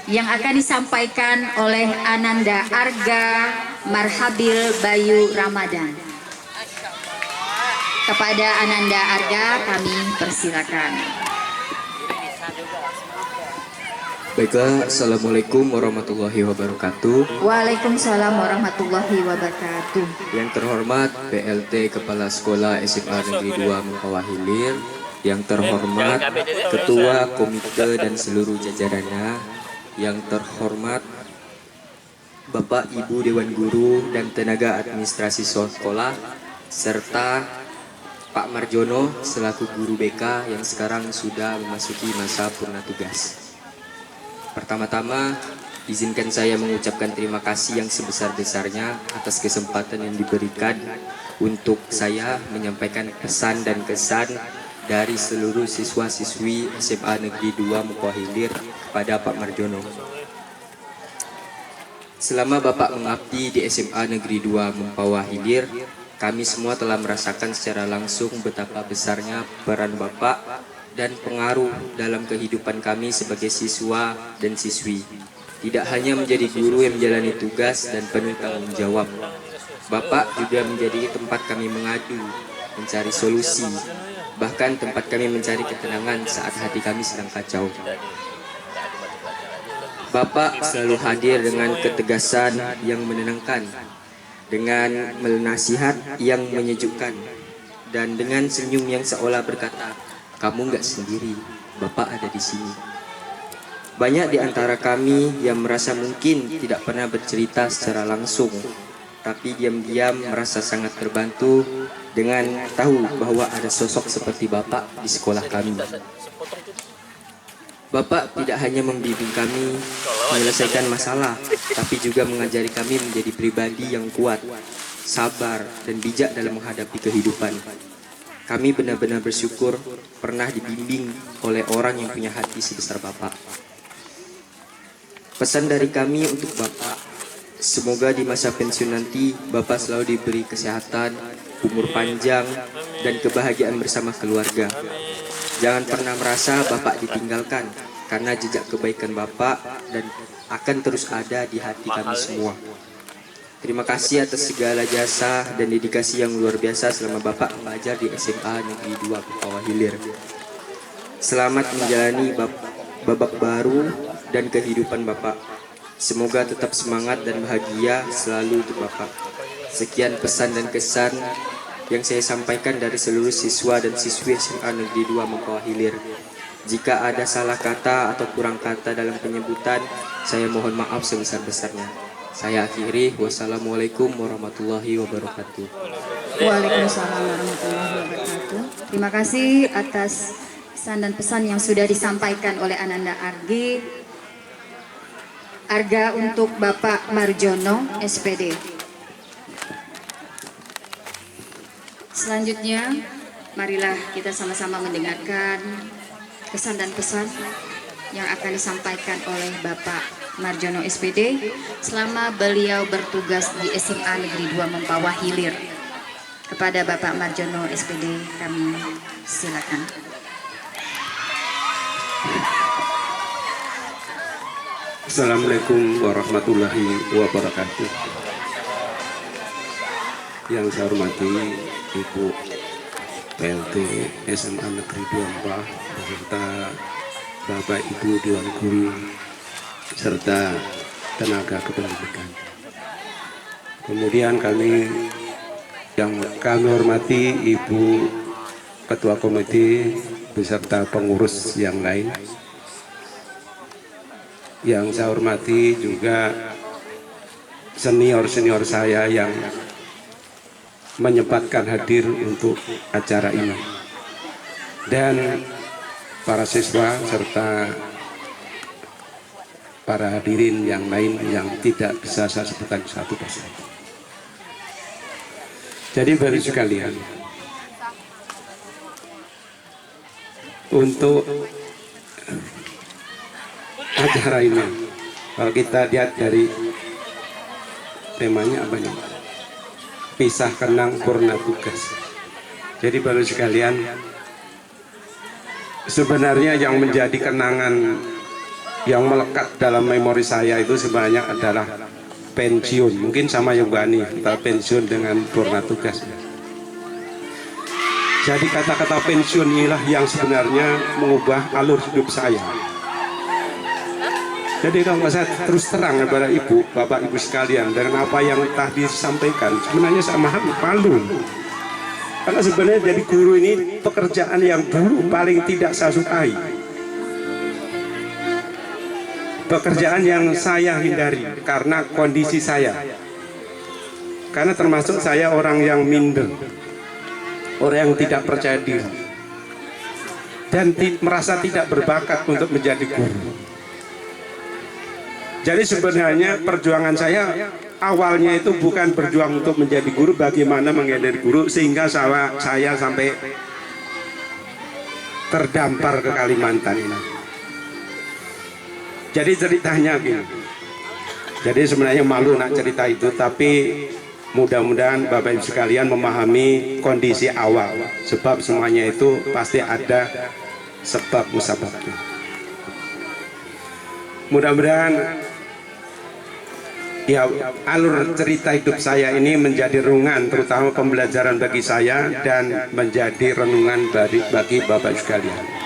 yang akan disampaikan oleh Ananda Arga Marhabil Bayu Ramadan. Kepada Ananda Arga kami persilakan. Baiklah, Assalamualaikum warahmatullahi wabarakatuh. Waalaikumsalam warahmatullahi wabarakatuh. Yang terhormat PLT Kepala Sekolah SMA Negeri 2 Mempawah Hilir, yang terhormat Ketua Komite dan seluruh jajarannya, yang terhormat Bapak Ibu Dewan Guru dan tenaga administrasi sekolah, serta Pak Marjono selaku guru BK yang sekarang sudah memasuki masa purna tugas. Pertama-tama, izinkan saya mengucapkan terima kasih yang sebesar-besarnya atas kesempatan yang diberikan untuk saya menyampaikan pesan dan kesan dari seluruh siswa-siswi SMA Negeri 2 Mempawah Hilir kepada Pak Marjono. Selama Bapak mengabdi di SMA Negeri 2 Mempawah Hilir, kami semua telah merasakan secara langsung betapa besarnya peran Bapak dan pengaruh dalam kehidupan kami sebagai siswa dan siswi. Tidak hanya menjadi guru yang menjalani tugas dan penuh tanggung jawab, Bapak juga menjadi tempat kami mengadu, mencari solusi, bahkan tempat kami mencari ketenangan saat hati kami sedang kacau. Bapak selalu hadir dengan ketegasan yang menenangkan, dengan nasihat yang menyejukkan, dan dengan senyum yang seolah berkata, "Kamu nggak sendiri, Bapak ada di sini." Banyak di antara kami yang merasa mungkin tidak pernah bercerita secara langsung, tapi diam-diam merasa sangat terbantu dengan tahu bahwa ada sosok seperti Bapak di sekolah kami. Bapak tidak hanya membimbing kami menyelesaikan masalah, tapi juga mengajari kami menjadi pribadi yang kuat, sabar, dan bijak dalam menghadapi kehidupan. Kami benar-benar bersyukur pernah dibimbing oleh orang yang punya hati sebesar Bapak. Pesan dari kami untuk Bapak, semoga di masa pensiun nanti Bapak selalu diberi kesehatan, umur panjang, dan kebahagiaan bersama keluarga. Jangan pernah merasa Bapak ditinggalkan, karena jejak kebaikan Bapak dan akan terus ada di hati kami semua. Terima kasih atas segala jasa dan dedikasi yang luar biasa selama Bapak mengajar di SMA Negeri 2 Mempawah Hilir. Selamat menjalani babak baru dan kehidupan Bapak. Semoga tetap semangat dan bahagia selalu untuk Bapak. Sekian pesan dan kesan yang saya sampaikan dari seluruh siswa dan siswi SMA Negeri 2 Mempawah Hilir. Jika ada salah kata atau kurang kata dalam penyebutan, saya mohon maaf sebesar-besarnya. Saya akhiri, wassalamualaikum warahmatullahi wabarakatuh. Waalaikumsalam warahmatullahi wabarakatuh. Terima kasih atas Pesan dan pesan yang sudah disampaikan oleh Ananda Arga untuk Bapak Marjono SPD. Selanjutnya, marilah kita sama-sama mendengarkan pesan dan pesan yang akan disampaikan oleh Bapak Marjono SPD selama beliau bertugas di SMA Negeri 2 Mempawah Hilir. Kepada Bapak Marjono SPD kami silakan. Assalamualaikum warahmatullahi wabarakatuh. Yang saya hormati Ibu PLT SMA Negeri 2 Mempawah beserta Bapak Ibu Dewan Guru serta tenaga kependidikan. Kemudian yang kami hormati Ibu Ketua Komite beserta pengurus yang lain. Yang saya hormati juga senior-senior saya yang menyempatkan hadir untuk acara ini. Dan para siswa serta para hadirin yang lain yang tidak bisa saya sebutkan satu persatu. Jadi baru sekalian, untuk acara ini, kalau kita lihat dari temanya apa nih? Pisah kenang purna tugas. Jadi baru sekalian, sebenarnya yang menjadi kenangan yang melekat dalam memori saya itu sebenarnya adalah pensiun. Mungkin sama yang Bani, kita pensiun dengan purna tugas. Jadi kata-kata pensiun inilah yang sebenarnya mengubah alur hidup saya. Jadi kalau saya terus terang kepada Ibu, Bapak Ibu sekalian, dengan apa yang tadi disampaikan, sebenarnya saya malu. Karena sebenarnya jadi guru ini pekerjaan yang dulu paling tidak saya sukai. Pekerjaan yang saya hindari karena kondisi saya. Karena termasuk saya orang yang minder, orang yang tidak percaya diri, dan merasa tidak berbakat untuk menjadi guru. Jadi sebenarnya perjuangan saya awalnya itu bukan berjuang untuk menjadi guru, bagaimana menjadi guru sehingga saya sampai terdampar ke Kalimantan ini. Jadi ceritanya gini. Jadi sebenarnya malu nak cerita itu, tapi mudah-mudahan Bapak Ibu sekalian memahami kondisi awal, sebab semuanya itu pasti ada sebab musababnya. Mudah-mudahan ya alur cerita hidup saya ini menjadi renungan, terutama pembelajaran bagi saya dan menjadi renungan bagi Bapak sekalian.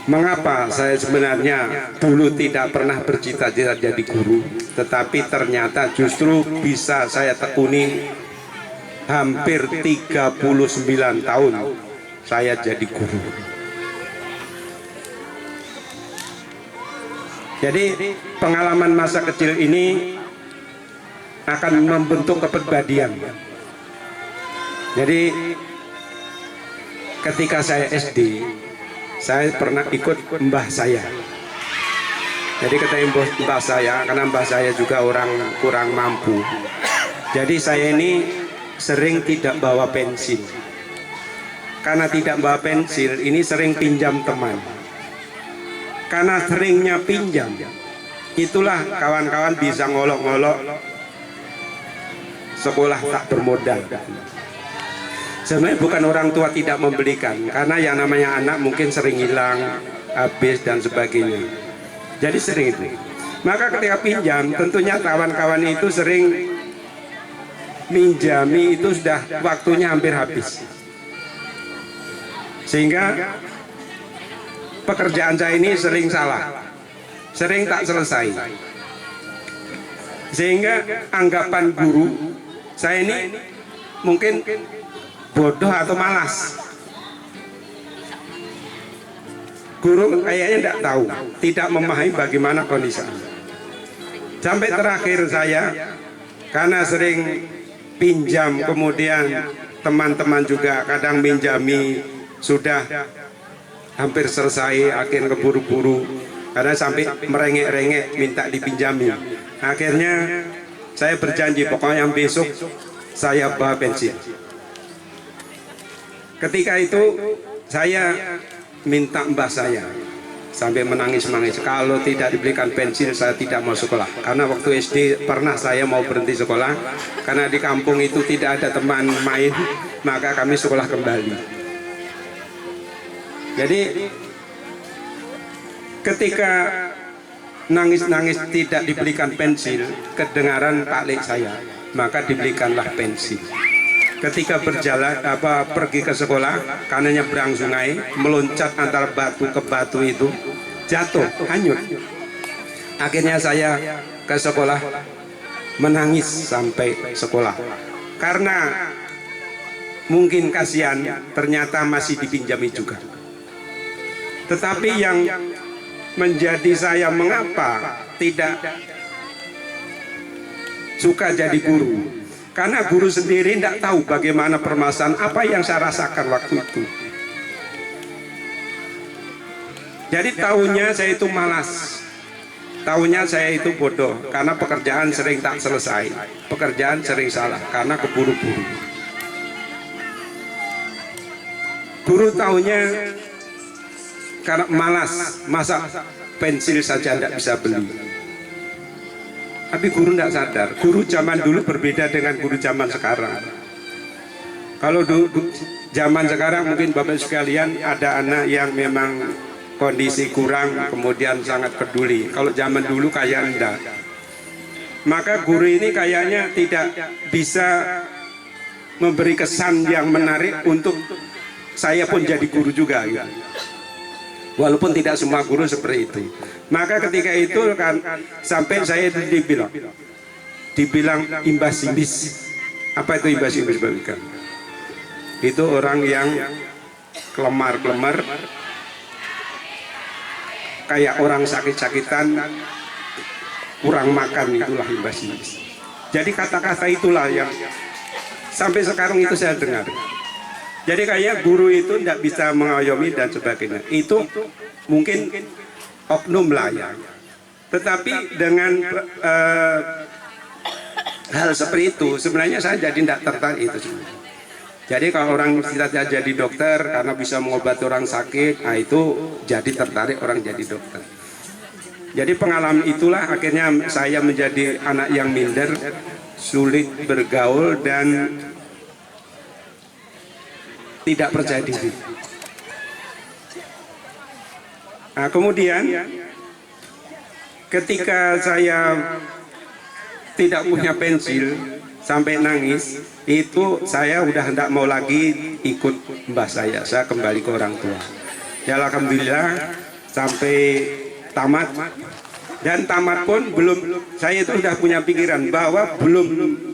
Mengapa saya sebenarnya dulu tidak pernah bercita-cita jadi guru, tetapi ternyata justru bisa saya tekuni hampir 39 tahun saya jadi guru. Jadi pengalaman masa kecil ini akan membentuk kepribadian. Jadi ketika saya SD, saya pernah ikut mbah saya. Jadi ketemu mbah saya, karena mbah saya juga orang kurang mampu. Jadi saya ini sering tidak bawa pensil. Karena tidak bawa pensil, ini sering pinjam teman. Karena seringnya pinjam, itulah kawan-kawan bisa ngolok-ngolok sekolah tak bermodal. Sebenarnya bukan orang tua tidak membelikan, karena yang namanya anak mungkin sering hilang, habis dan sebagainya. Jadi sering itu. Maka ketika pinjam, tentunya kawan-kawan itu sering minjami itu sudah waktunya hampir habis. Sehingga pekerjaan saya ini sering salah, sering tak selesai, sehingga anggapan guru saya ini mungkin bodoh atau malas. Guru kayaknya tidak tahu, tidak memahami bagaimana kondisi. Sampai terakhir saya, karena sering pinjam, kemudian teman-teman juga kadang minjami sudah hampir selesai, akhirnya keburu-buru karena sampai merengek-rengek minta dipinjami. Akhirnya saya berjanji pokoknya besok saya bawa pensil. Ketika itu saya minta mbah saya sampai menangis-nangis, kalau tidak dibelikan pensil saya tidak mau sekolah. Karena waktu SD pernah saya mau berhenti sekolah karena di kampung itu tidak ada teman main, maka kami sekolah kembali. Jadi ketika nangis-nangis tidak dibelikan pensil, kedengaran Pak Lek saya, maka dibelikanlah pensil. Ketika berjalan pergi ke sekolah karena nyebrang sungai, meloncat antara batu ke batu itu, jatuh hanyut. Akhirnya saya ke sekolah menangis sampai sekolah karena mungkin kasihan ternyata masih dipinjami juga. Tetapi yang menjadi saya mengapa tidak suka jadi guru, karena guru sendiri tidak tahu bagaimana permasalahan apa yang saya rasakan waktu itu. Jadi tahunya saya itu malas, tahunya saya itu bodoh karena pekerjaan sering tak selesai, pekerjaan sering salah karena keburu-buru. Guru tahunya karena malas, masa pensil saja tidak bisa beli. Tapi guru tidak sadar, guru zaman dulu berbeda dengan guru zaman sekarang. Kalau zaman sekarang mungkin Bapak sekalian ada anak yang memang kondisi kurang, kemudian sangat peduli. Kalau zaman dulu kayak enggak. Maka guru ini kayaknya tidak bisa memberi kesan yang menarik untuk saya pun jadi guru juga. Ya. Walaupun tidak semua guru seperti itu. Maka ketika itu kan sampai saya dibilang imbas-imbis. Apa itu imbas-imbis bagikan? Itu orang yang kelemar-kelemar, kayak orang sakit-sakitan, kurang makan, itulah imbas-imbis. Jadi kata-kata itulah yang sampai sekarang itu saya dengar. Jadi kayak guru itu tidak bisa mengayomi dan sebagainya. Itu mungkin oknum lah ya. Tetapi dengan hal seperti itu sebenarnya saya jadi tidak tertarik itu sebenarnya. Jadi kalau orang tidak jadi dokter karena bisa mengobati orang sakit, nah itu jadi tertarik orang jadi dokter. Jadi pengalaman itulah akhirnya saya menjadi anak yang minder, sulit bergaul dan tidak percaya diri. Nah, kemudian ketika saya tidak punya pensil sampai nangis, itu saya udah tidak mau lagi ikut mbah saya kembali ke orang tua. Ya alhamdulillah sampai tamat, dan tamat pun belum, saya itu sudah punya pikiran bahwa belum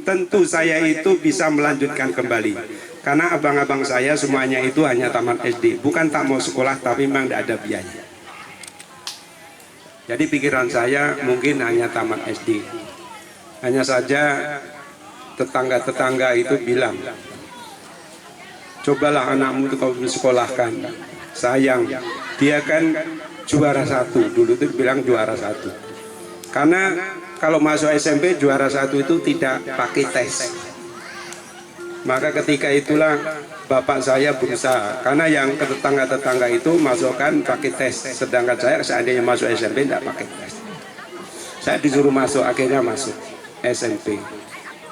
tentu saya itu bisa melanjutkan kembali. Karena abang-abang saya semuanya itu hanya tamat SD. Bukan tak mau sekolah, tapi memang tidak ada biaya. Jadi pikiran saya mungkin hanya tamat SD. Hanya saja tetangga-tetangga itu bilang, cobalah anakmu itu kau disekolahkan. Sayang, dia kan juara 1. Dulu itu bilang juara 1. Karena kalau masuk SMP juara 1 itu tidak pakai tes. Maka ketika itulah bapak saya berusaha, karena yang ke tetangga-tetangga itu masukkan pakai tes, sedangkan saya seandainya masuk SMP tidak pakai tes. Saya disuruh masuk, akhirnya masuk SMP.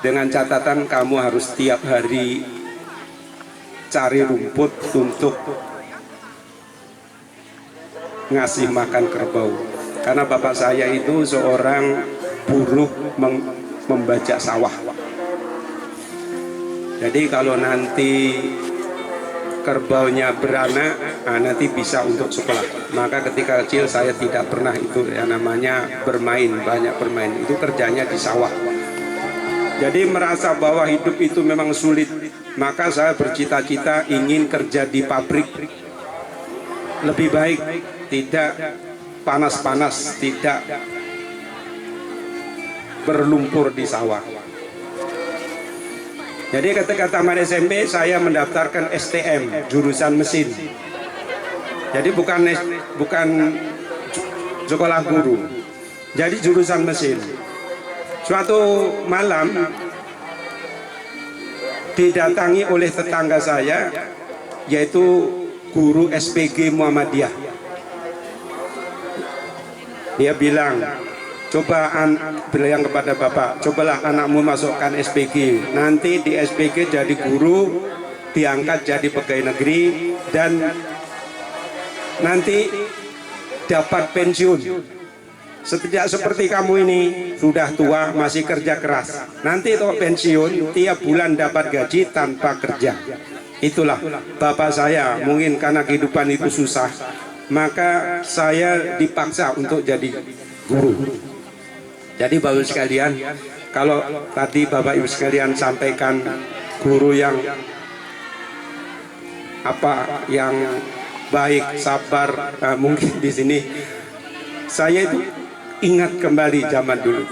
Dengan catatan kamu harus tiap hari cari rumput untuk ngasih makan kerbau. Karena bapak saya itu seorang buruh membajak sawah. Jadi kalau nanti kerbaunya beranak, nah nanti bisa untuk sekolah. Maka ketika kecil saya tidak pernah itu yang namanya bermain, banyak bermain. Itu kerjanya di sawah. Jadi merasa bahwa hidup itu memang sulit. Maka saya bercita-cita ingin kerja di pabrik. Lebih baik tidak panas-panas, tidak berlumpur di sawah. Jadi ketika tamat SMP saya mendaftarkan STM jurusan mesin. Jadi bukan sekolah guru. Jadi jurusan mesin. Suatu malam didatangi oleh tetangga saya, yaitu guru SPG Muhammadiyah. Dia bilang, bilang kepada bapak, cobalah anakmu masukkan SPG. Nanti di SPG jadi guru, diangkat jadi pegawai negeri, dan nanti dapat pensiun. Sejak seperti kamu ini sudah tua masih kerja keras. Nanti kalau pensiun tiap bulan dapat gaji tanpa kerja. Itulah bapak saya, mungkin karena kehidupan itu susah, maka saya dipaksa untuk jadi guru. Jadi Bapak Ibu sekalian, kalau tadi Bapak Ibu sekalian sampaikan guru yang baik, sabar, mungkin di sini saya itu ingat kembali zaman dulu.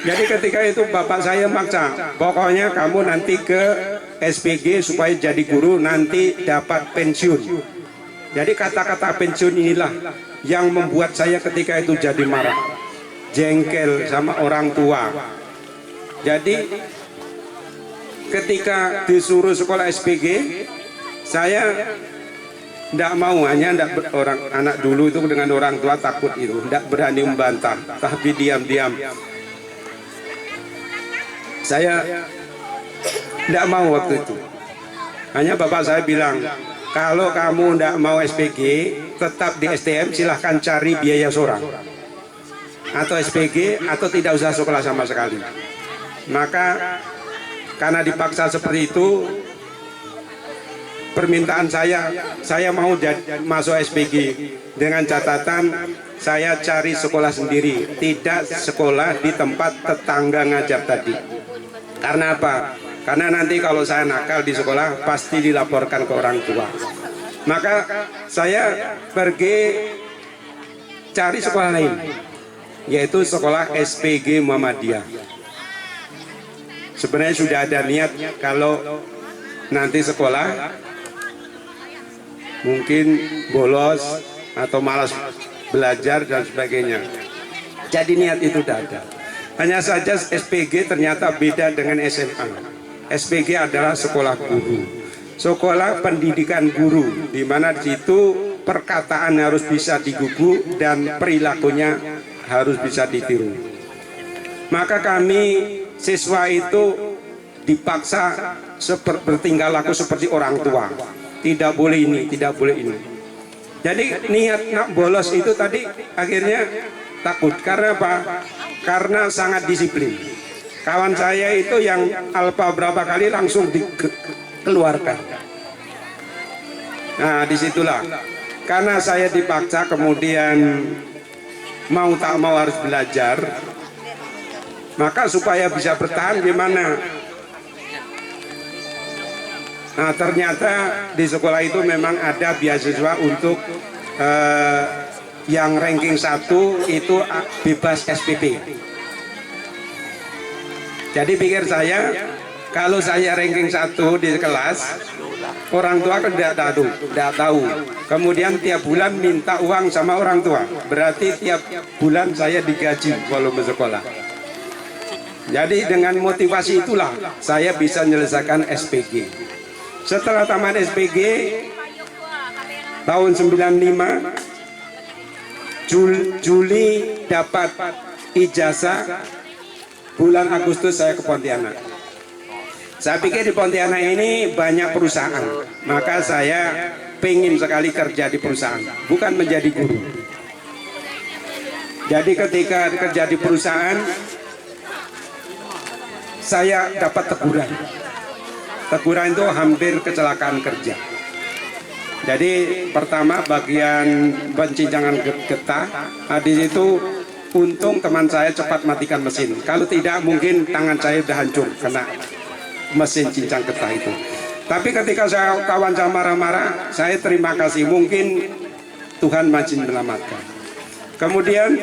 Jadi ketika itu bapak saya maksa, pokoknya kamu nanti ke SPG supaya jadi guru, nanti dapat pensiun. Jadi kata-kata pensiun inilah yang membuat saya ketika itu jadi marah, jengkel sama orang tua. Jadi ketika disuruh sekolah SPG, saya tidak mau, hanya anak dulu itu dengan orang tua takut itu, tidak berani membantah, tapi diam-diam. Saya tidak mau waktu itu. Hanya bapak saya bilang, kalau kamu tidak mau SPG, tetap di STM, silahkan cari biaya seorang. Atau SPG, atau tidak usah sekolah sama sekali. Maka karena dipaksa seperti itu, permintaan saya mau masuk SPG dengan catatan saya cari sekolah sendiri, tidak sekolah di tempat tetangga ngajar tadi. Karena apa? Karena nanti kalau saya nakal di sekolah pasti dilaporkan ke orang tua. Maka saya pergi cari sekolah lain, yaitu sekolah SPG Muhammadiyah. Sebenarnya sudah ada niat kalau nanti sekolah mungkin bolos atau malas belajar dan sebagainya. Jadi niat itu sudah ada. Hanya saja SPG ternyata beda dengan SMA. SPG adalah sekolah guru, sekolah pendidikan guru, di mana di situ perkataan harus bisa digugu dan perilakunya harus bisa ditiru. Maka kami siswa itu dipaksa bertingkah laku seperti orang tua. Tidak boleh ini, tidak boleh ini. Jadi niat nak bolos itu tadi akhirnya takut. Karena apa? Karena sangat disiplin. Kawan saya itu yang alfa berapa kali langsung dikeluarkan. Nah disitulah. Karena saya dipaksa kemudian mau tak mau harus belajar. Maka supaya bisa bertahan gimana? Nah ternyata di sekolah itu memang ada beasiswa untuk yang ranking 1 itu bebas SPP. Jadi pikir saya, kalau saya ranking 1 di kelas, orang tua kan tidak tahu. Kemudian tiap bulan minta uang sama orang tua, berarti tiap bulan saya digaji volume sekolah. Jadi dengan motivasi itulah saya bisa menyelesaikan SPG. Setelah tamat SPG tahun 95 Juli dapat ijazah, bulan Agustus saya ke Pontianak. Saya pikir di Pontianak ini banyak perusahaan, maka saya pengen sekali kerja di perusahaan, bukan menjadi guru. Jadi ketika kerja di perusahaan saya dapat teguran. Teguran itu hampir kecelakaan kerja. Jadi pertama bagian pencincangan getah, di situ untung teman saya cepat matikan mesin. Kalau tidak mungkin tangan saya sudah hancur kena mesin cincang getah itu. Tapi ketika kawan saya marah-marah, saya terima kasih, mungkin Tuhan masih menyelamatkan. Kemudian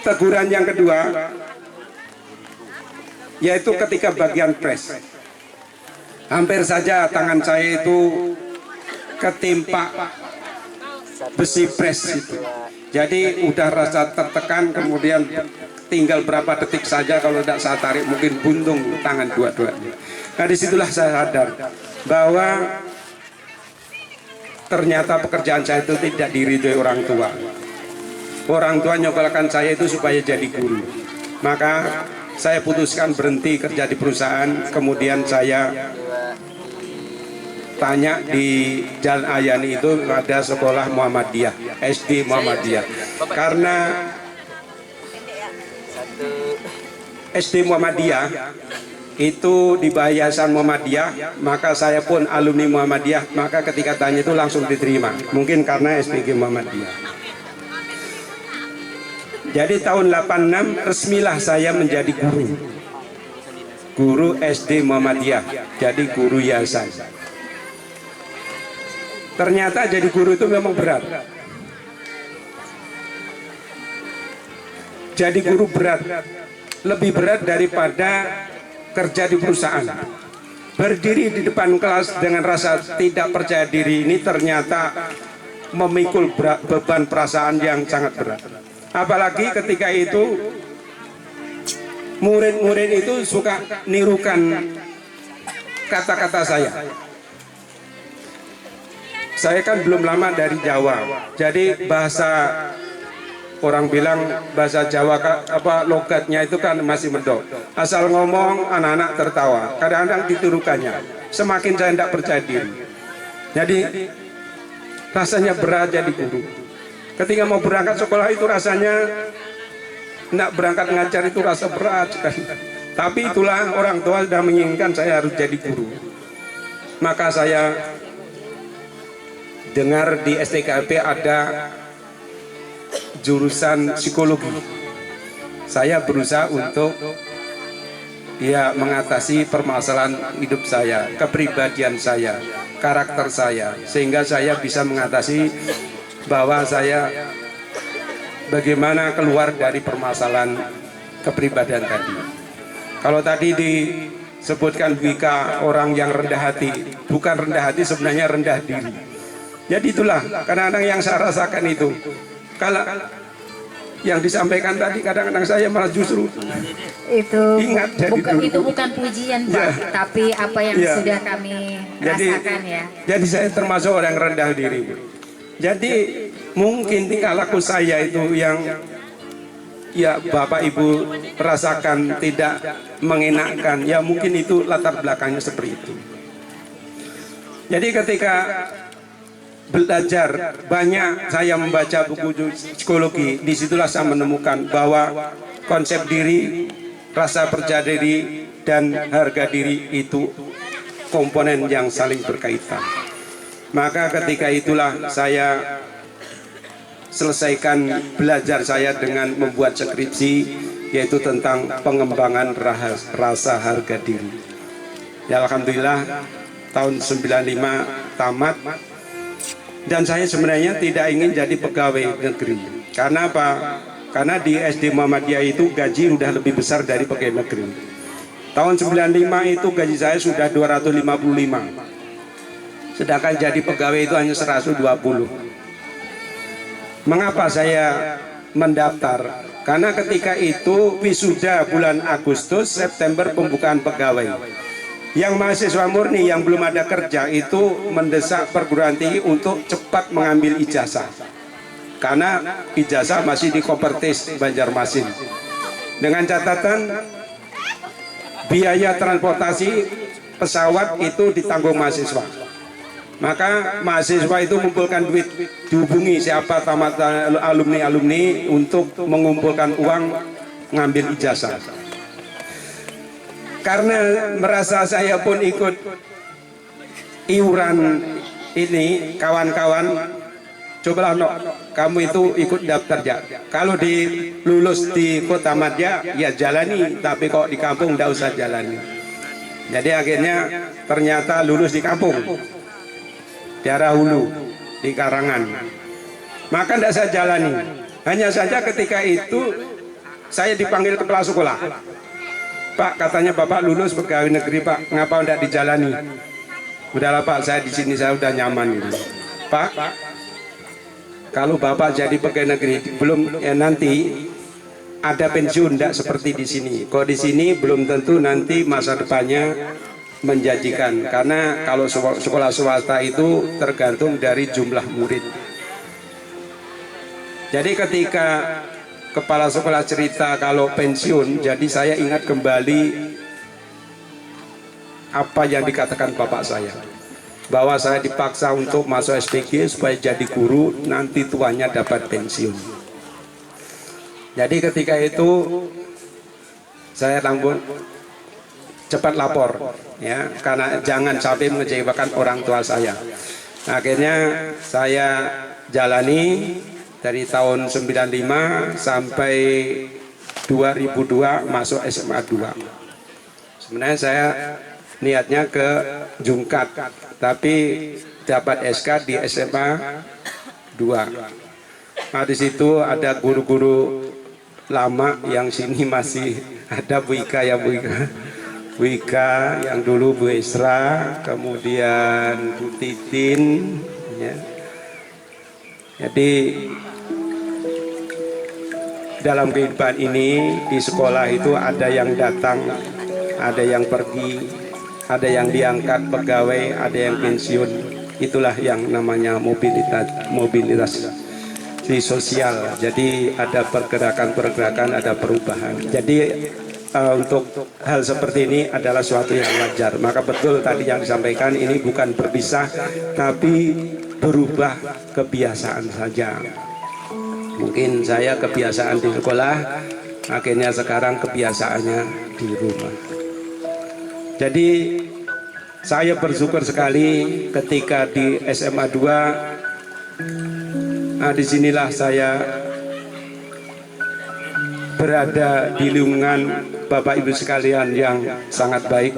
teguran yang kedua, yaitu ketika bagian pres. Hampir saja tangan saya itu ketimpa besi pres itu. Jadi udah rasa tertekan, kemudian tinggal berapa detik saja kalau tidak saya tarik mungkin buntung tangan dua-duanya. Nah disitulah saya sadar bahwa ternyata pekerjaan saya itu tidak diridhoi orang tua. Orang tua nyokolkan saya itu supaya jadi guru. Maka saya putuskan berhenti kerja di perusahaan. Kemudian saya tanya di Jalan Ayani itu ada sekolah Muhammadiyah, SD Muhammadiyah. Karena SD Muhammadiyah itu di Yayasan Muhammadiyah, maka saya pun alumni Muhammadiyah, maka ketika tanya itu langsung diterima. Mungkin karena SPG Muhammadiyah. Jadi tahun 86 resmilah saya menjadi guru SD Muhammadiyah, jadi guru yayasan. Ternyata jadi guru itu memang berat. Jadi guru berat, lebih berat daripada kerja di perusahaan. Berdiri di depan kelas dengan rasa tidak percaya diri ini ternyata memikul beban perasaan yang sangat berat. Apalagi ketika itu murid-murid itu suka nirukan kata-kata saya. Saya kan belum lama dari Jawa, jadi bahasa orang bilang bahasa Jawa logatnya itu kan masih medok. Asal ngomong anak-anak tertawa. Kadang-kadang ditirukannya. Semakin saya tidak percaya diri. Jadi rasanya berat jadi guru. Ketika mau berangkat sekolah itu rasanya tidak berangkat ngajar itu rasa berat sekali. Tapi itulah orang tua sudah menginginkan saya harus jadi guru. Maka saya dengar di STKP ada jurusan psikologi. Saya berusaha untuk mengatasi permasalahan hidup saya, kepribadian saya, karakter saya, sehingga saya bisa mengatasi bahwa saya bagaimana keluar dari permasalahan kepribadian tadi. Kalau tadi disebutkan Wika orang yang rendah hati, bukan rendah hati, sebenarnya rendah diri. Jadi itulah kadang-kadang yang saya rasakan itu. Kalau yang disampaikan tadi kadang-kadang saya malah justru ingat itu bukan pujian Pak, tapi apa yang sudah kami rasakan ya. Jadi saya termasuk orang rendah diri. Jadi mungkin tingkah laku saya itu yang Bapak Ibu rasakan tidak mengenakan, ya mungkin itu latar belakangnya seperti itu. Jadi ketika belajar banyak saya membaca buku psikologi, disitulah saya menemukan bahwa konsep diri, rasa percaya diri, dan harga diri itu komponen yang saling berkaitan. Maka ketika itulah saya selesaikan belajar saya dengan membuat skripsi, yaitu tentang pengembangan rasa harga diri. Ya alhamdulillah tahun 95 tamat. Dan saya sebenarnya tidak ingin jadi pegawai negeri. Karena apa? Karena di SD Muhammadiyah itu gaji sudah lebih besar dari pegawai negeri. Tahun 95 itu gaji saya sudah 255. Sedangkan jadi pegawai itu hanya 120. Mengapa saya mendaftar? Karena ketika itu wisuda bulan Agustus, September pembukaan pegawai. Yang mahasiswa murni yang belum ada kerja itu mendesak perguruan tinggi untuk cepat mengambil ijazah. Karena ijazah masih di Kopertis Banjarmasin. Dengan catatan biaya transportasi pesawat itu ditanggung mahasiswa. Maka mahasiswa itu mengumpulkan duit, dihubungi siapa tamat alumni-alumni untuk mengumpulkan uang ngambil ijazah. Karena merasa saya pun ikut iuran ini, kawan-kawan, cobalah kamu itu ikut daftar ya. Kalau lulus di Kota Madya, ya jalani, tapi kok di kampung tidak usah jalani. Jadi akhirnya ternyata lulus di kampung, daerah hulu, di Karangan. Maka tidak saya jalani. Hanya saja ketika itu saya dipanggil kepala sekolah. Pak, katanya Bapak lulus pegawai negeri, Pak. Ngapa tidak dijalani? Udahlah Pak, saya di sini saya udah nyaman gitu. Pak, kalau Bapak jadi pegawai negeri belum nanti ada pensiun tidak seperti di sini. Kalau di sini belum tentu nanti masa depannya menjanjikan, karena kalau sekolah swasta itu tergantung dari jumlah murid. Jadi ketika kepala sekolah cerita kalau pensiun, jadi saya ingat kembali apa yang dikatakan bapak saya, bahwa saya dipaksa untuk masuk SPG supaya jadi guru, nanti tuanya dapat pensiun. Jadi ketika itu saya langsung cepat lapor, ya, karena jangan sampai mengecewakan orang tua saya. Akhirnya saya jalani dari tahun 95 sampai 2002 masuk SMA 2. Sebenarnya saya niatnya ke Jungkat, tapi dapat SK di SMA 2. Nah, di situ ada guru-guru lama yang sini masih ada Bu Ika, ya Bu Ika. Bu Ika yang dulu Bu Esra, kemudian Bu Titin, ya. Jadi dalam kehidupan ini di sekolah itu ada yang datang, ada yang pergi, ada yang diangkat pegawai, ada yang pensiun. Itulah yang namanya mobilitas di sosial. Jadi ada pergerakan-pergerakan, ada perubahan. Jadi untuk hal seperti ini adalah suatu yang wajar. Maka betul tadi yang disampaikan, ini bukan berpisah, tapi berubah kebiasaan saja. Mungkin saya kebiasaan di sekolah, akhirnya sekarang kebiasaannya di rumah. Jadi saya bersyukur sekali ketika di SMA 2, disinilah saya berada di lingkungan Bapak Ibu sekalian yang sangat baik,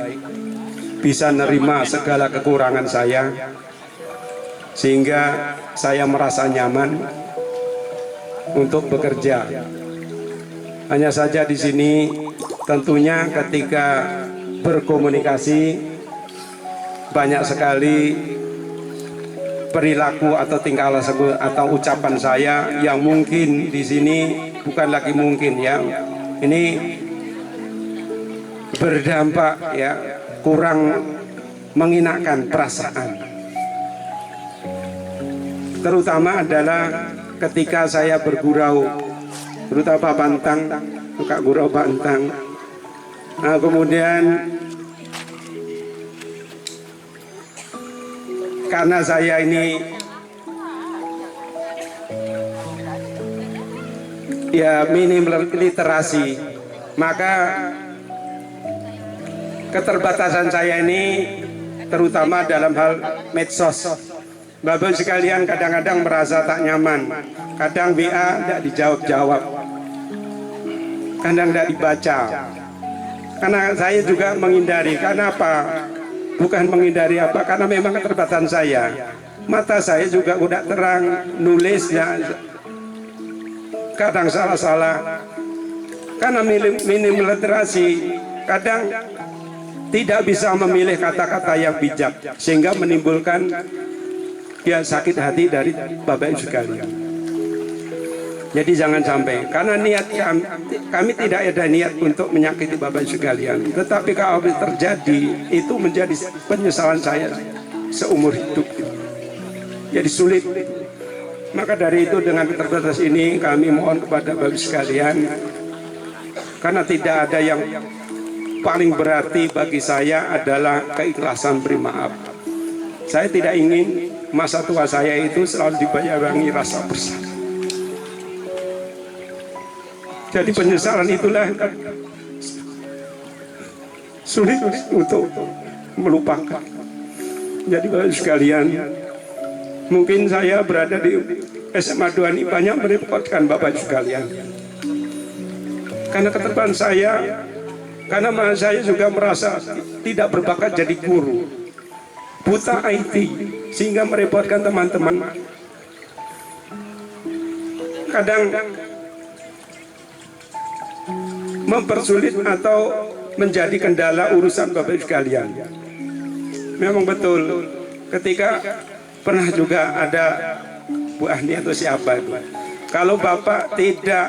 bisa nerima segala kekurangan saya, sehingga saya merasa nyaman untuk bekerja. Hanya saja di sini tentunya ketika berkomunikasi banyak sekali perilaku atau tingkah laku atau ucapan saya yang mungkin di sini bukan lagi mungkin, ya, ini berdampak, ya, kurang menginakkan perasaan. Terutama adalah ketika saya bergurau, terutama pantang, suka gurau pantang. Nah, kemudian karena saya ini ya minim literasi, maka keterbatasan saya ini terutama dalam hal medsos. Bapak sekalian kadang-kadang merasa tak nyaman, kadang WA tidak dijawab-jawab, kadang tidak dibaca. Karena saya juga menghindari, karena apa? Bukan menghindari apa, karena memang keterbatasan saya. Mata saya juga udah terang, nulis ya kadang salah-salah. Karena minim literasi, kadang tidak bisa memilih kata-kata yang bijak, sehingga menimbulkan ya sakit hati dari Bapak Ibu sekalian. Jadi jangan sampai, karena niat kami tidak ada niat untuk menyakiti Bapak Ibu sekalian. Tetapi kalau terjadi, itu menjadi penyesalan saya seumur hidup. Jadi sulit. Maka dari itu dengan keterbatasan ini kami mohon kepada Bapak Ibu sekalian, karena tidak ada yang paling berarti bagi saya adalah keikhlasan beri maaf. Saya tidak ingin masa tua saya itu selalu dibayangi rasa bersalah. Jadi penyesalan itulah sulit untuk melupakan. Jadi Bapak sekalian, mungkin saya berada di SMA 2 ini banyak merepotkan Bapak sekalian. Karena keterbatasan saya, karena saya juga merasa tidak berbakat jadi guru, buta IT, sehingga merepotkan teman-teman. Kadang mempersulit atau menjadi kendala urusan Bapak Ibu sekalian. Memang betul, ketika pernah juga ada Bu Ahni atau siapa itu, kalau Bapak tidak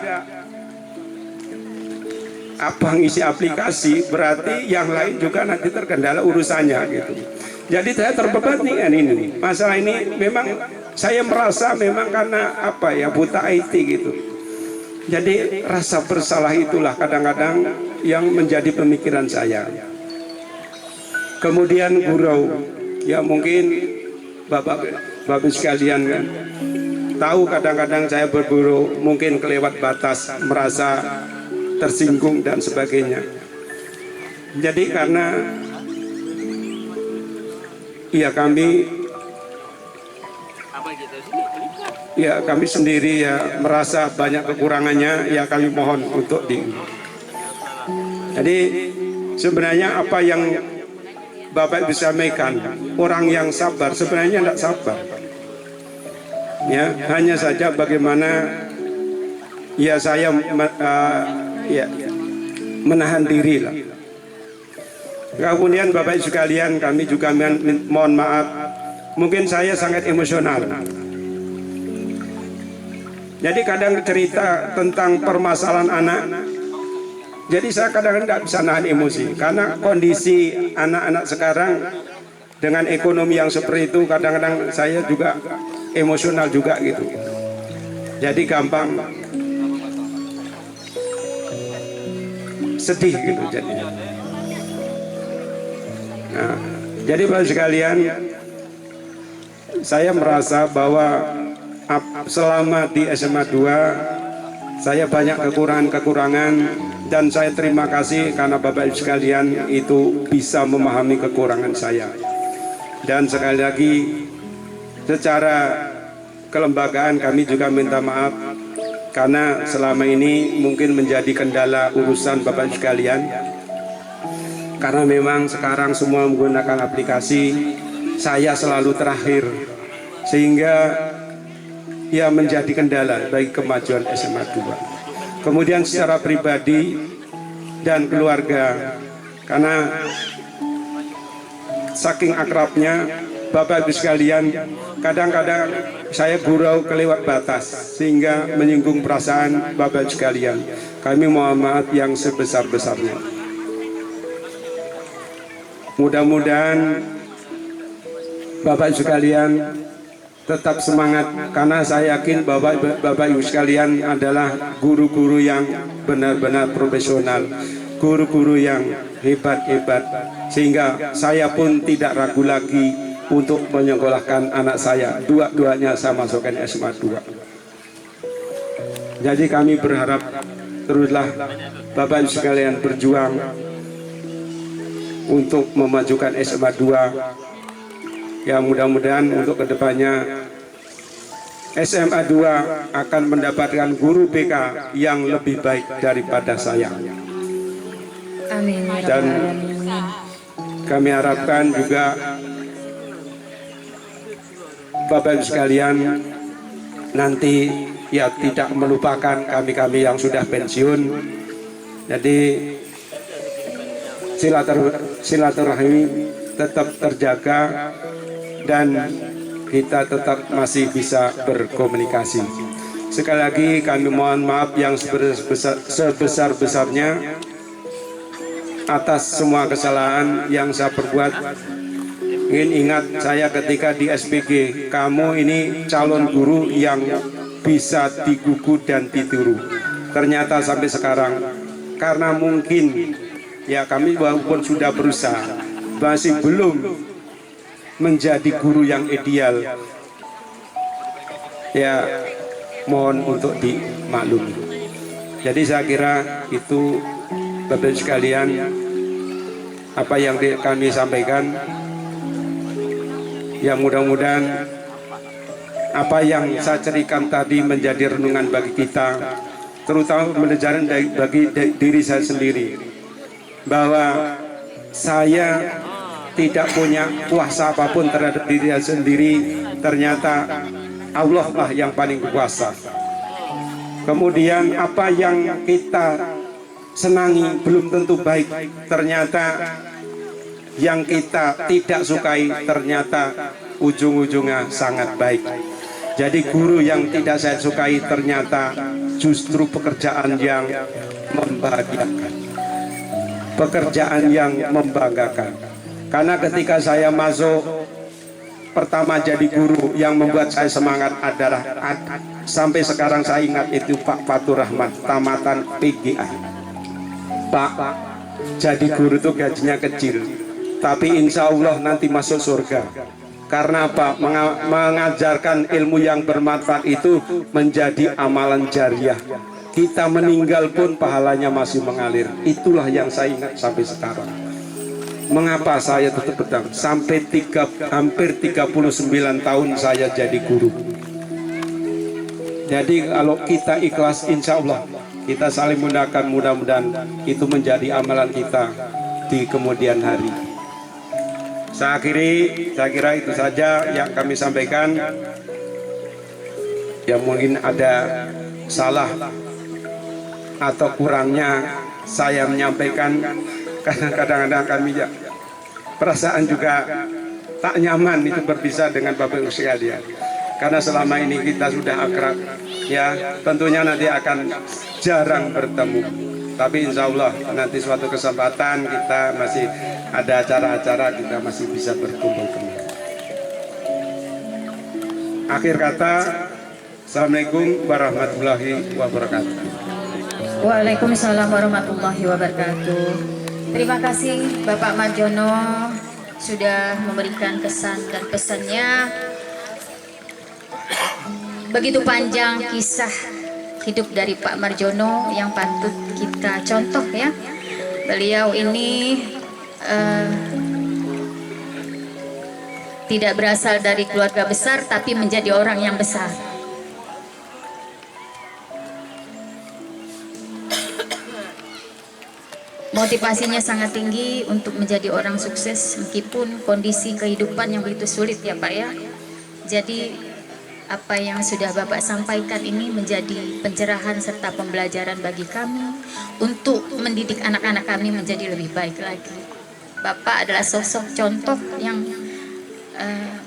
ngisi aplikasi, berarti yang lain juga nanti terkendala urusannya gitu. Jadi saya terbebani ini. Masalah ini memang saya merasa memang karena buta IT gitu. Jadi rasa bersalah itulah kadang-kadang yang menjadi pemikiran saya. Kemudian gurau, ya mungkin Bapak sekalian kan tahu kadang-kadang saya bergurau mungkin kelewat batas, merasa tersinggung dan sebagainya. Jadi karena ya kami sendiri ya merasa banyak kekurangannya, ya kami mohon untuk Jadi sebenarnya apa yang Bapak bisa sampaikan, orang yang sabar sebenarnya tidak sabar. Ya, hanya saja bagaimana ya saya menahan diri lah. Kemudian Bapak sekalian, kami juga mohon maaf, mungkin saya sangat emosional. Jadi kadang cerita tentang permasalahan anak, jadi saya kadang-kadang tidak bisa nahan emosi, karena kondisi anak-anak sekarang dengan ekonomi yang seperti itu, kadang-kadang saya juga emosional juga gitu. Jadi gampang sedih gitu jadinya. Nah, jadi Bapak sekalian, saya merasa bahwa selama di SMA 2 saya banyak kekurangan-kekurangan, dan saya terima kasih karena Bapak Ibu sekalian itu bisa memahami kekurangan saya. Dan sekali lagi secara kelembagaan kami juga minta maaf karena selama ini mungkin menjadi kendala urusan Bapak Ibu sekalian. Karena memang sekarang semua menggunakan aplikasi, saya selalu terakhir, sehingga ya menjadi kendala bagi kemajuan SMA 2. Kemudian secara pribadi dan keluarga, karena saking akrabnya Bapak Ibu sekalian, kadang-kadang saya gurau kelewat batas sehingga menyinggung perasaan Bapak Ibu sekalian. Kami mohon maaf yang sebesar-besarnya. Mudah-mudahan Bapak Ibu sekalian tetap semangat, karena saya yakin Bapak Ibu sekalian adalah guru-guru yang benar-benar profesional, guru-guru yang hebat-hebat, sehingga saya pun tidak ragu lagi untuk menyekolahkan anak saya. Dua-duanya saya masukkan SMA 2. Jadi kami berharap teruslah Bapak Ibu sekalian berjuang untuk memajukan SMA 2. Ya, mudah-mudahan untuk kedepannya SMA 2 akan mendapatkan guru BK yang lebih baik daripada saya. Amin. Dan kami harapkan juga Bapak Ibu sekalian nanti ya tidak melupakan kami-kami yang sudah pensiun. Jadi silaturahmi tetap terjaga dan kita tetap masih bisa berkomunikasi. Sekali lagi kami mohon maaf yang sebesar-besarnya atas semua kesalahan yang saya perbuat. Ingin ingat saya ketika di SPG, kamu ini calon guru yang bisa digugu dan ditiru. Ternyata sampai sekarang karena mungkin ya kami walaupun sudah berusaha masih belum menjadi guru yang ideal. Ya mohon untuk dimaklumi. Jadi saya kira itu Bapak sekalian apa yang kami sampaikan. Ya mudah-mudahan apa yang saya ceritakan tadi menjadi renungan bagi kita, terutama pelajaran bagi diri saya sendiri, bahwa saya tidak punya kuasa apapun terhadap diri saya sendiri. Ternyata Allah lah yang paling kuasa. Kemudian apa yang kita senangi belum tentu baik. Ternyata yang kita tidak sukai ternyata ujung-ujungnya sangat baik. Jadi guru yang tidak saya sukai ternyata justru pekerjaan yang membahagiakan, pekerjaan yang membanggakan. Karena ketika saya masuk pertama jadi guru, yang membuat saya semangat adalah sampai sekarang saya ingat itu Pak Fatur Rahmat, tamatan PGA. Pak, jadi guru itu gajinya kecil, tapi insya Allah nanti masuk surga. Karena apa? Mengajarkan ilmu yang bermanfaat itu menjadi amalan jariah. Kita meninggal pun pahalanya masih mengalir. Itulah yang saya ingat sampai sekarang. Mengapa saya tetap pedang? Sampai hampir 39 tahun saya jadi guru. Jadi kalau kita ikhlas, insya Allah kita saling menggunakan, mudah-mudahan itu menjadi amalan kita di kemudian hari. Saya kira itu saja yang kami sampaikan. Ya mungkin ada salah atau kurangnya saya menyampaikan, karena kadang-kadang kami ya perasaan juga tak nyaman itu berpisah dengan Bapak Ibu sekalian. Karena selama ini kita sudah akrab, ya tentunya nanti akan jarang bertemu. Tapi insya Allah nanti suatu kesempatan kita masih ada acara-acara, kita masih bisa berkumpul kembali. Akhir kata, Assalamualaikum warahmatullahi wabarakatuh. Waalaikumsalam warahmatullahi wabarakatuh. Terima kasih Bapak Marjono sudah memberikan kesan dan pesannya. Begitu panjang kisah hidup dari Pak Marjono yang patut kita contoh ya. Beliau ini tidak berasal dari keluarga besar, tapi menjadi orang yang besar. Motivasinya sangat tinggi untuk menjadi orang sukses meskipun kondisi kehidupan yang begitu sulit ya Pak ya. Jadi apa yang sudah Bapak sampaikan ini menjadi pencerahan serta pembelajaran bagi kami untuk mendidik anak-anak kami menjadi lebih baik lagi. Bapak adalah sosok contoh yang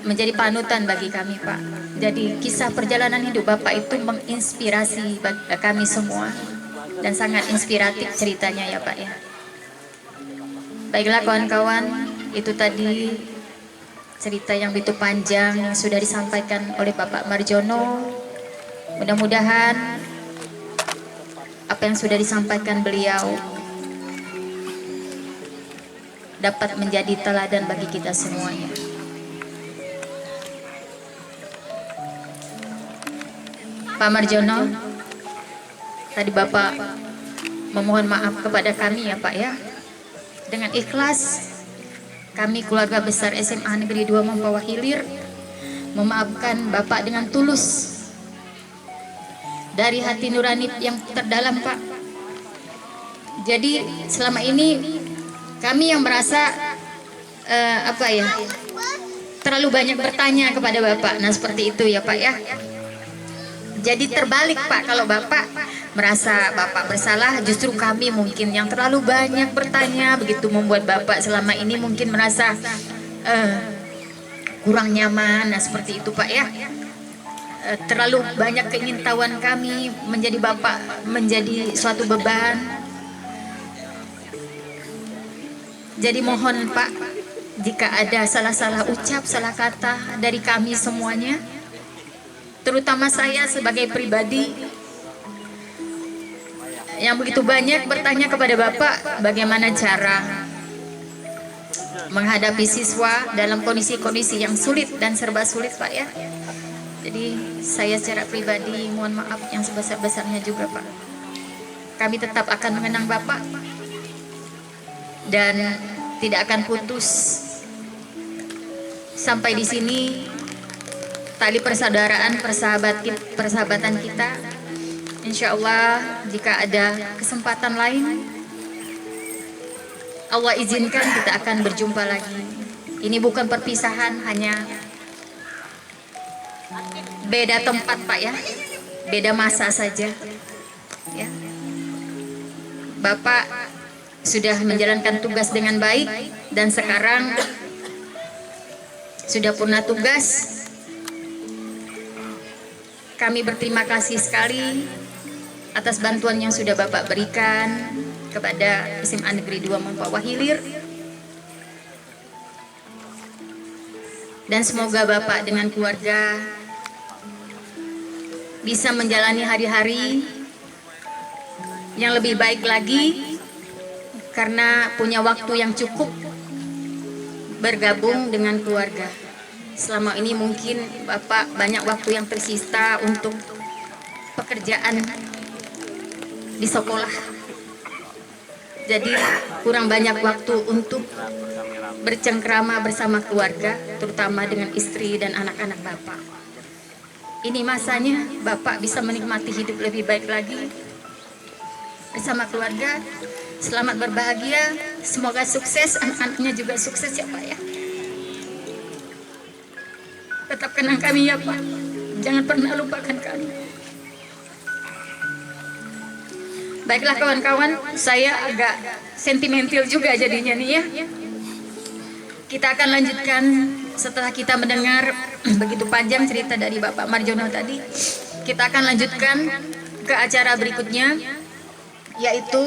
menjadi panutan bagi kami Pak. Jadi kisah perjalanan hidup Bapak itu menginspirasi bagi kami semua dan sangat inspiratif ceritanya ya Pak ya. Baiklah kawan-kawan, itu tadi cerita yang begitu panjang yang sudah disampaikan oleh Bapak Marjono. Mudah-mudahan apa yang sudah disampaikan beliau dapat menjadi teladan bagi kita semuanya. Pak Marjono, tadi Bapak memohon maaf kepada kami ya Pak ya. Dengan ikhlas kami keluarga besar SMA Negeri 2 Mempawah Hilir memaafkan Bapak dengan tulus dari hati nurani yang terdalam Pak. Jadi selama ini kami yang merasa terlalu banyak bertanya kepada Bapak. Nah seperti itu ya Pak ya. Jadi terbalik Pak, kalau Bapak merasa Bapak bersalah, justru kami mungkin yang terlalu banyak bertanya, begitu membuat Bapak selama ini mungkin merasa kurang nyaman. Nah seperti itu Pak ya. Terlalu banyak keingintahuan kami menjadi Bapak menjadi suatu beban. Jadi mohon Pak, jika ada salah-salah ucap, salah kata dari kami semuanya, terutama saya sebagai pribadi yang begitu banyak bertanya kepada Bapak bagaimana cara menghadapi siswa dalam kondisi-kondisi yang sulit dan serba sulit Pak ya. Jadi saya secara pribadi mohon maaf yang sebesar-besarnya juga Pak. Kami tetap akan mengenang Bapak dan tidak akan putus sampai di sini tali persaudaraan, persahabatan kita. Insya Allah jika ada kesempatan lain, Allah izinkan kita akan berjumpa lagi. Ini bukan perpisahan, hanya beda tempat Pak ya, beda masa saja ya. Bapak sudah menjalankan tugas dengan baik dan sekarang sudah purna tugas. Kami berterima kasih sekali atas bantuan yang sudah Bapak berikan kepada SMA Negeri 2 Mempawah Hilir. Dan semoga Bapak dengan keluarga bisa menjalani hari-hari yang lebih baik lagi karena punya waktu yang cukup bergabung dengan keluarga. Selama ini mungkin Bapak banyak waktu yang tersisa untuk pekerjaan di sekolah. Jadi kurang banyak waktu untuk bercengkrama bersama keluarga, terutama dengan istri dan anak-anak Bapak. Ini masanya Bapak bisa menikmati hidup lebih baik lagi bersama keluarga. Selamat berbahagia, semoga sukses, anak-anaknya juga sukses ya Pak ya. Tetap kenang kami ya Pak, jangan pernah lupakan kami. Baiklah kawan-kawan, saya agak sentimental juga jadinya nih ya. Kita akan lanjutkan setelah kita mendengar begitu panjang cerita dari Bapak Marjono tadi. Kita akan lanjutkan ke acara berikutnya, yaitu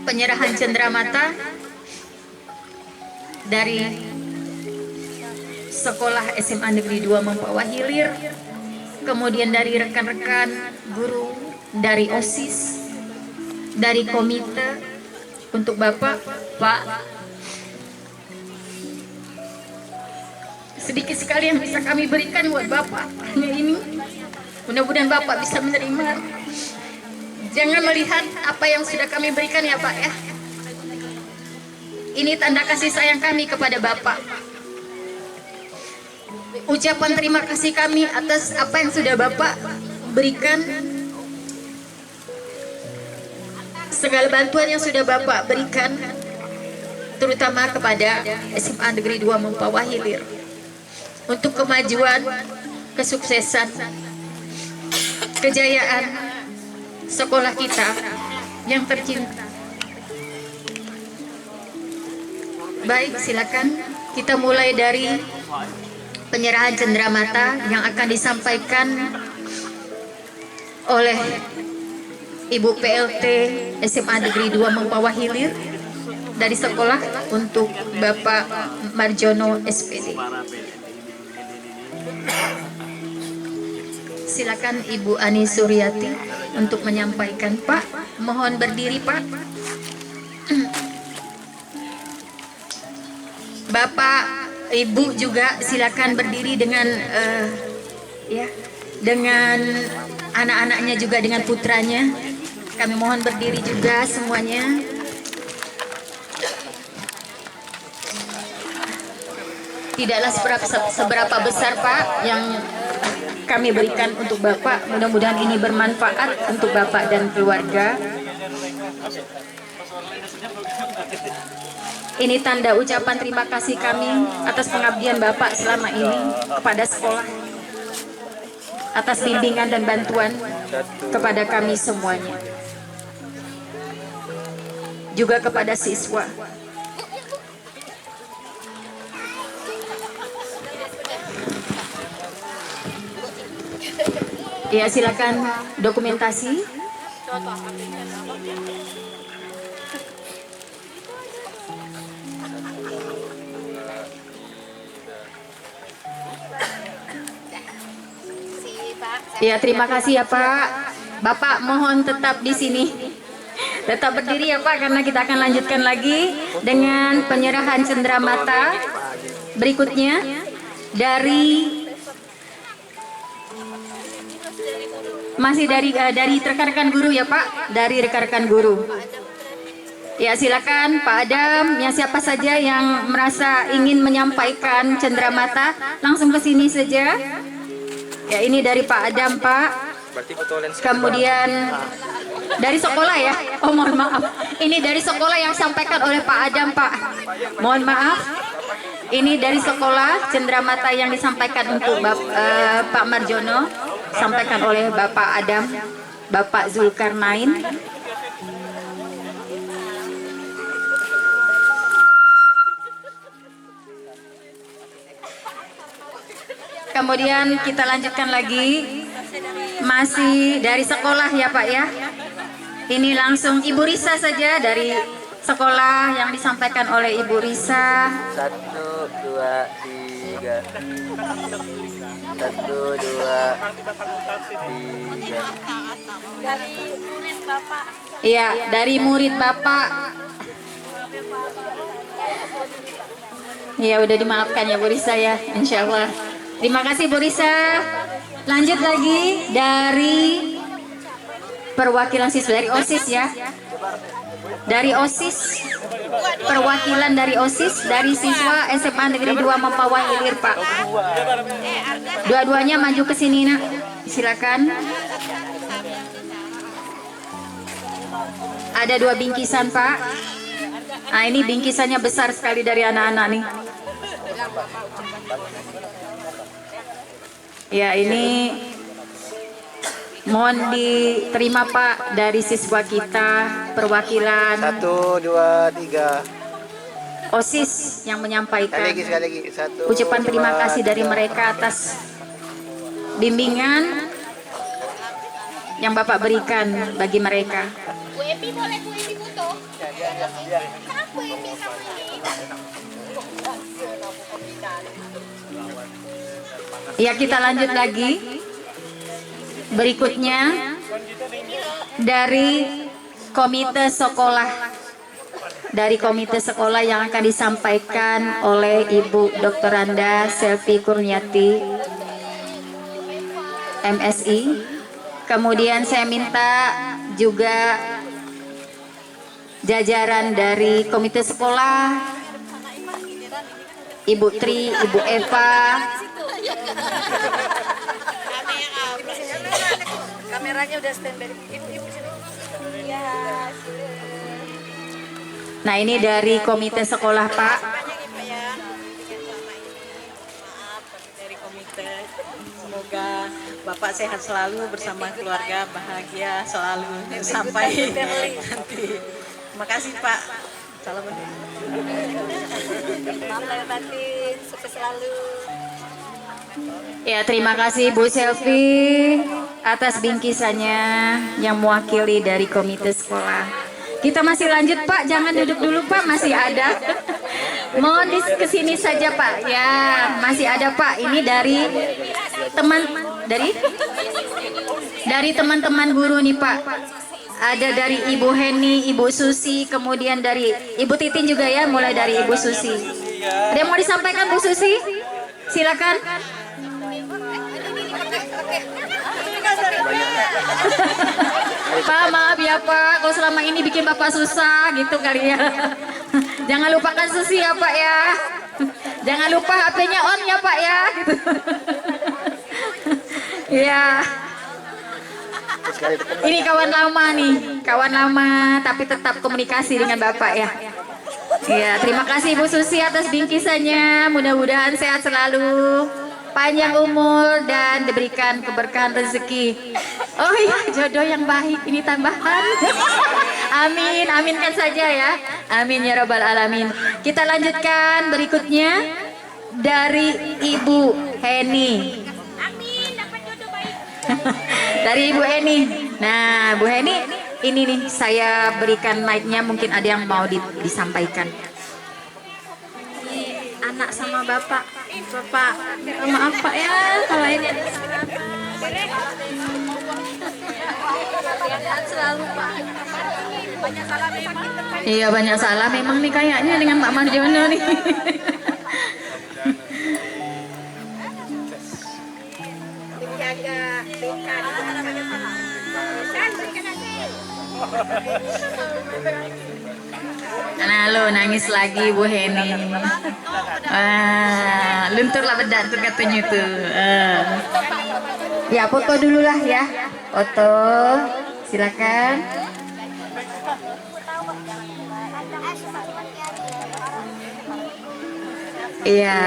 penyerahan cenderamata dari Sekolah SMA Negeri 2 Mempawah Hilir, kemudian dari rekan-rekan guru, dari OSIS, dari komite. Untuk Bapak, Pak, sedikit sekali yang bisa kami berikan buat Bapak hanya ini. Mudah-mudahan Bapak bisa menerima. Jangan melihat apa yang sudah kami berikan ya Pak ya. Ini tanda kasih sayang kami kepada Bapak. Ucapan terima kasih kami atas apa yang sudah Bapak berikan, segala bantuan yang sudah Bapak berikan, terutama kepada SMA Negeri 2 Mempawah Hilir, untuk kemajuan, kesuksesan, kejayaan sekolah kita yang tercinta. Baik, silakan kita mulai dari penyerahan cenderamata yang akan disampaikan oleh Ibu PLT SMA Negeri 2 Mempawah Hilir dari sekolah untuk Bapak Marjono SPD. Silakan Ibu Ani Suryati untuk menyampaikan. Pak, mohon berdiri Pak. Bapak, Ibu juga silakan berdiri dengan ya, dengan anak-anaknya juga, dengan putranya. Kami mohon berdiri juga semuanya. Tidaklah seberapa besar Pak yang kami berikan untuk Bapak. Mudah-mudahan ini bermanfaat untuk Bapak dan keluarga. Ini tanda ucapan terima kasih kami atas pengabdian Bapak selama ini kepada sekolah, atas bimbingan dan bantuan kepada kami semuanya, juga kepada siswa. Ya, silakan dokumentasi. Ya, terima kasih ya Pak. Bapak mohon tetap di sini. Tetap berdiri ya Pak, karena kita akan lanjutkan lagi dengan penyerahan cenderamata berikutnya masih dari rekan-rekan guru ya Pak, dari rekan-rekan guru. Ya, silakan Pak Adam, ya siapa saja yang merasa ingin menyampaikan cenderamata langsung ke sini saja. Ya, ini dari Pak Adam Pak. Kemudian dari sekolah ya. Oh, mohon maaf. Ini dari sekolah yang sampaikan oleh Pak Adam Pak. Mohon maaf. Ini dari sekolah cenderamata yang disampaikan untuk Pak Marjono, sampaikan oleh Bapak Adam, Bapak Zulkarnain. kemudian kita lanjutkan lagi. Masih dari sekolah ya Pak ya. Ini langsung Ibu Risa saja dari sekolah yang disampaikan oleh Ibu Risa. 1, 2, 3. 1, 2, 3. Iya, dari murid Bapak. Ya udah dimaafkan ya Bu Risa ya, insya Allah. Terima kasih Bu Risa. Lanjut lagi dari perwakilan siswa dari OSIS ya. Dari OSIS, perwakilan dari OSIS dari siswa SMA Negeri 2 Mempawai Ilir Pak. Dua-duanya maju ke sini nak, silakan. Ada 2 bingkisan Pak. Nah ini bingkisannya besar sekali dari anak-anak nih. Ya ini mohon diterima Pak dari siswa kita perwakilan 1, 2, 3. OSIS yang menyampaikan Sekali lagi. 1, ucapan terima 2, kasih dari 3. mereka atas bimbingan yang Bapak berikan bagi mereka. Ya kita lanjut lagi. Berikutnya dari komite sekolah. Dari komite sekolah yang akan disampaikan oleh Ibu Dr. Anda Selvi Kurniati MSI. Kemudian saya minta juga jajaran dari komite sekolah, Ibu Tri, Ibu Eva, Kameranya udah standby. Ibu sini. Ya. Nah ini dari komite sekolah Pak. Dari komite, semoga Bapak sehat selalu bersama keluarga, bahagia selalu sampai nanti. Terima kasih Pak. Salam. Maaf lahir batin, sukses selalu. Ya terima kasih Bu Selvi atas bingkisannya yang mewakili dari komite sekolah. Kita masih lanjut Pak, jangan duduk dulu Pak, masih ada. Mohon di kesini saja Pak. Ya masih ada Pak. Ini dari teman-teman guru nih Pak. Ada dari Ibu Heni, Ibu Susi, kemudian dari Ibu Titin juga ya, mulai dari Ibu Susi. Ada yang mau disampaikan Bu Susi? Silakan. Pak maaf ya Pak, kalau selama ini bikin Bapak susah gitu kali ya. Jangan lupakan Susi ya Pak ya. Jangan lupa HP-nya on ya Pak ya. Gitu. Ya. Ini kawan lama nih, kawan lama tapi tetap komunikasi dengan Bapak ya. Ya, terima kasih Bu Susi atas bingkisannya. Mudah-mudahan sehat selalu, panjang umur dan diberikan keberkahan rezeki. Oh iya, jodoh yang baik ini tambahan. Amin, aminkan saja ya. Amin ya robbal alamin. Kita lanjutkan berikutnya dari Ibu Heni. Amin, dapat jodoh baik. Dari Ibu Heni. Nah, Bu Heni, ini nih saya berikan mic-nya, mungkin ada yang mau disampaikan. Anak sama bapak, maaf Pak ya kalau ini ada selalu Pak. Banyak salah memang. Iya banyak salah memang nih kayaknya dengan Pak Marjono nih. Nah lo nangis lagi Bu Heni. Lunturlah bedak tuh katanya tuh. Ya foto dulu lah ya. Foto, silakan. Iya.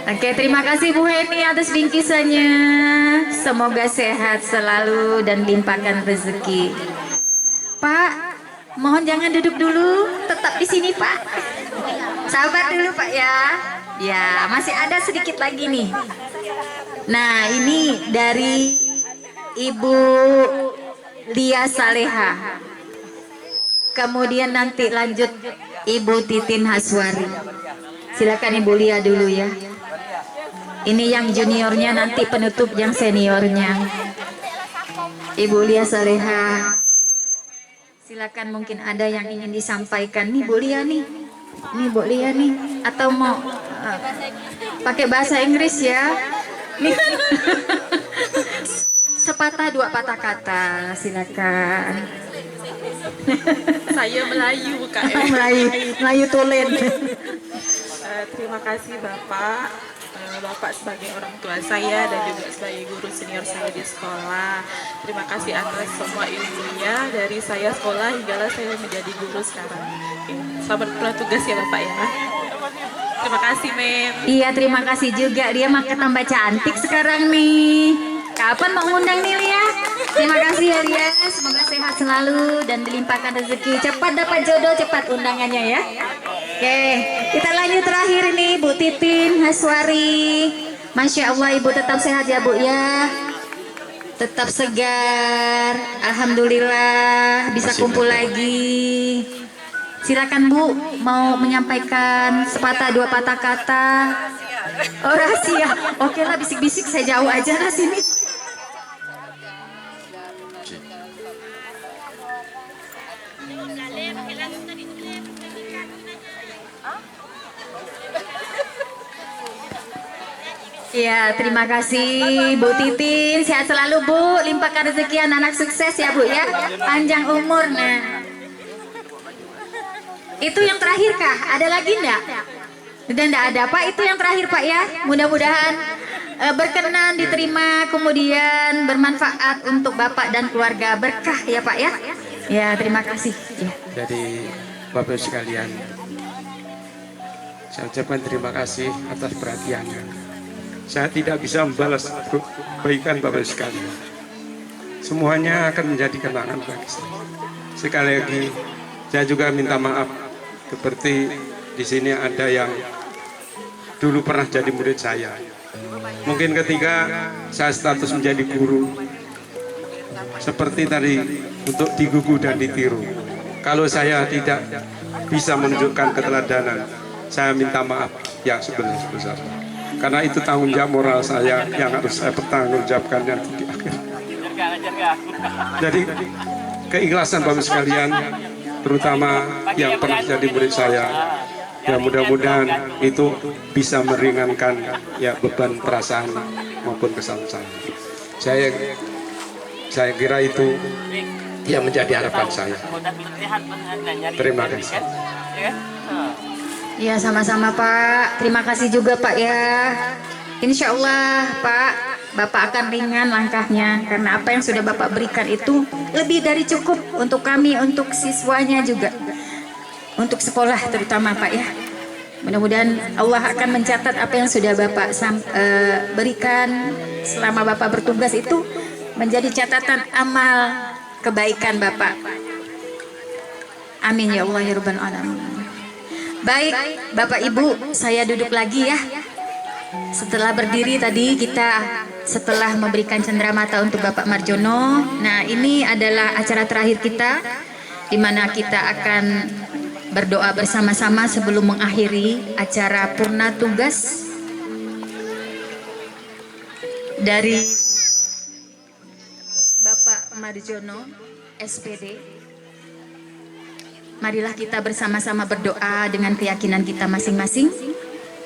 Oke, terima kasih Bu Heni atas bingkisannya. Semoga sehat selalu dan limpahkan rezeki. Pak, mohon jangan duduk dulu, tetap di sini Pak. Sabar dulu Pak ya. Ya, masih ada sedikit lagi nih. Nah, ini dari Ibu Lia Saleha. Kemudian nanti lanjut Ibu Titin Haswari. Silakan Ibu Lia dulu ya. Ini yang juniornya, nanti penutup yang seniornya. Ibu Lia Saleha. Silakan, mungkin ada yang ingin disampaikan nih Bu Lia nih. Nih Bu Lia nih, atau mau pakai bahasa Inggris ya? Nih. Sepatah dua patah kata, silakan. Saya Melayu Kak. Melayu tulen. Terima kasih Bapak. Bapak sebagai orang tua saya dan juga sebagai guru senior saya di sekolah. Terima kasih atas semua ilmunya dari saya sekolah hinggalah saya menjadi guru sekarang. Selamat pulang tugas ya Bapak ya. Terima kasih Mem. Iya, terima kasih juga, dia makin tambah cantik sekarang nih. Kapan mau ngundang nih Lia? Terima kasih ya Lia, semoga sehat selalu dan dilimpahkan rezeki. Cepat dapat jodoh, cepat undangannya ya. Oke, kita lanjut terakhir nih Bu Titin Haswari. Masya Allah, Ibu tetap sehat ya Bu ya. Tetap segar, alhamdulillah bisa kumpul lagi. Silakan Bu, mau menyampaikan sepatah dua patah kata. Oh rahasia, oke lah, bisik-bisik saya jauh aja lah sini. Ya, terima kasih Bu Titin, sehat selalu Bu, limpahkan rezeki anak sukses ya Bu ya, panjang umur. Nah, itu yang terakhir kah? Ada lagi enggak? Udah enggak ada Pak, itu yang terakhir Pak ya. Mudah-mudahan berkenan diterima, kemudian bermanfaat untuk Bapak dan keluarga, berkah ya Pak ya. Ya, terima kasih ya. Jadi Bapak sekalian, saya ucapkan terima kasih atas perhatiannya. Saya tidak bisa membalas kebaikan Bapak sekalian. Semuanya akan menjadi kenangan bagi saya. Sekali lagi, saya juga minta maaf. Seperti di sini ada yang dulu pernah jadi murid saya. Mungkin ketika saya status menjadi guru, seperti tadi untuk digugu dan ditiru. Kalau saya tidak bisa menunjukkan keteladanan, saya minta maaf yang sebesar-besarnya. Karena itu tanggung jawab moral saya yang harus saya pertanggungjawabkan nanti di akhir. Jadi keikhlasan Bapak sekalian, terutama yang pernah jadi murid saya, ya mudah-mudahan itu bisa meringankan ya beban perasaan maupun kesalahan saya. Saya kira itu yang menjadi harapan saya. Terima kasih. Ya, sama-sama Pak. Terima kasih juga Pak ya. Insya Allah Pak, Bapak akan ringan langkahnya. Karena apa yang sudah Bapak berikan itu lebih dari cukup untuk kami, untuk siswanya juga. Untuk sekolah terutama Pak ya. Mudah-mudahan Allah akan mencatat apa yang sudah Bapak berikan selama Bapak bertugas itu menjadi catatan amal kebaikan Bapak. Amin ya Allah ya Rabbal Alamin. Baik, Bapak Ibu, saya duduk lagi ya. Setelah berdiri tadi kita setelah memberikan cenderamata untuk Bapak Marjono. Nah, ini adalah acara terakhir kita di mana kita akan berdoa bersama-sama sebelum mengakhiri acara purna tugas dari Bapak Marjono SPD. Marilah kita bersama-sama berdoa dengan keyakinan kita masing-masing.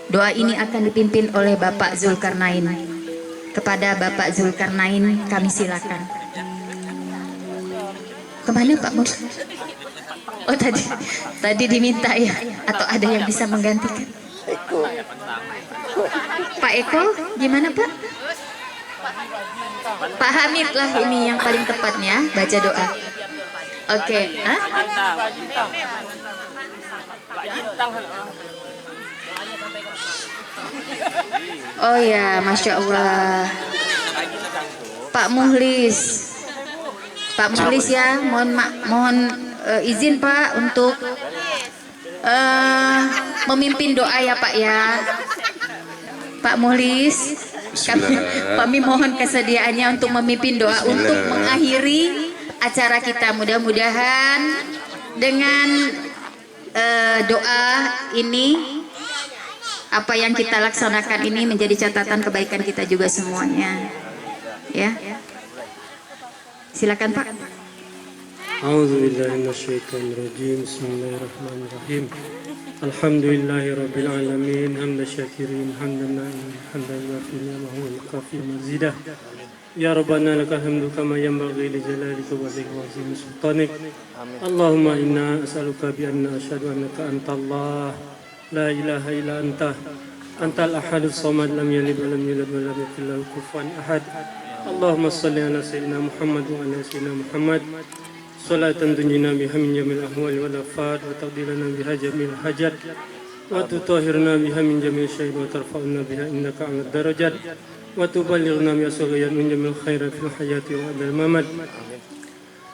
Doa ini akan dipimpin oleh Bapak Zulkarnain. Kepada Bapak Zulkarnain kami silakan. Kemana Pak Mus? Oh tadi diminta ya? Atau ada yang bisa menggantikan? Pak Eko, gimana Pak? Pak Hamid lah ini yang paling tepatnya baca doa. Oke, oh ya, Masya Allah. Pak Muhlis ya, mohon izin Pak untuk memimpin doa ya Pak ya. Pak Muhlis, kami mohon kesediaannya untuk memimpin doa untuk mengakhiri acara kita. Mudah-mudahan dengan doa ini, apa yang kita laksanakan ini menjadi catatan kebaikan kita juga semuanya. Ya, silakan Pak. A'udzubillahi minasyaitonirrajim. Bismillahirrahmanirrahim. Alhamdulillahi rabbil alamin, hamdan syakirin, hamdan na'imin, hamdan wafiya wa huwa al-kafi mazidah. Ya Rabbana lakal hamdu kama yanbaghi li jalalika wa li'azimi sultanik. Allahumma inna as'aluka bi anna asyhadu annaka antallah la ilaha illa anta antal ahadus samad lam yalid wa lam yulad wa lam yakul lahu kufuwan ahad. Allahumma shalli ala sayyidina Muhammad wa ala sayyidina Muhammad salatan tunjina biha min jamil ahwal wal afat wa taqdilana biha jamil hajat wa tutahhirna biha min jamil syai'in wa tarfa'una biha innaka 'alad darajat wa tuballighna bi asghayat min jamil khairat fil hayati wa adal mamat.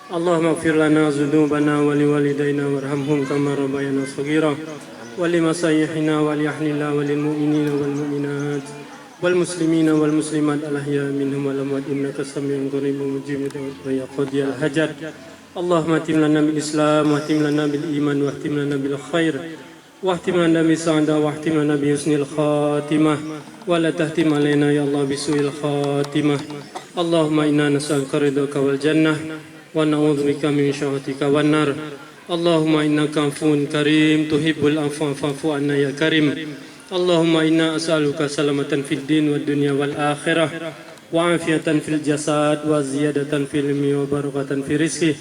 Allahumma ighfir lana dzunubana wa liwalidayna warhamhum kama rabbayana shaghira wa limasayyihina wa liyahlillah wa lil mu'minina wal mu'minat wal muslimina wal muslimat al ahya minhum wal amwat innaka samiun qaribun mujibud da'wat ya qadiyal hajat. Allahumma atim lana bil islam wa atim lana bil iman wa atim lana bil khair wa atim lana bis sa'adah wa atim lana bi husnil khatimah wa la tahtim alaina ya Allah bisu'il khatimah. Allahumma inna nas'aluka ridhaka wal jannah wa na'udzubika min syahwatika wan nar. Allahumma innaka 'afuwun karim tuhibbul 'afwa fa'fu 'anna ya karim. Allahumma inna as'aluka salamatan fid din wad dunya wal akhirah wa afiyatan fil jasad wa ziyadatan fil ilmi wa barakatan fi rizqi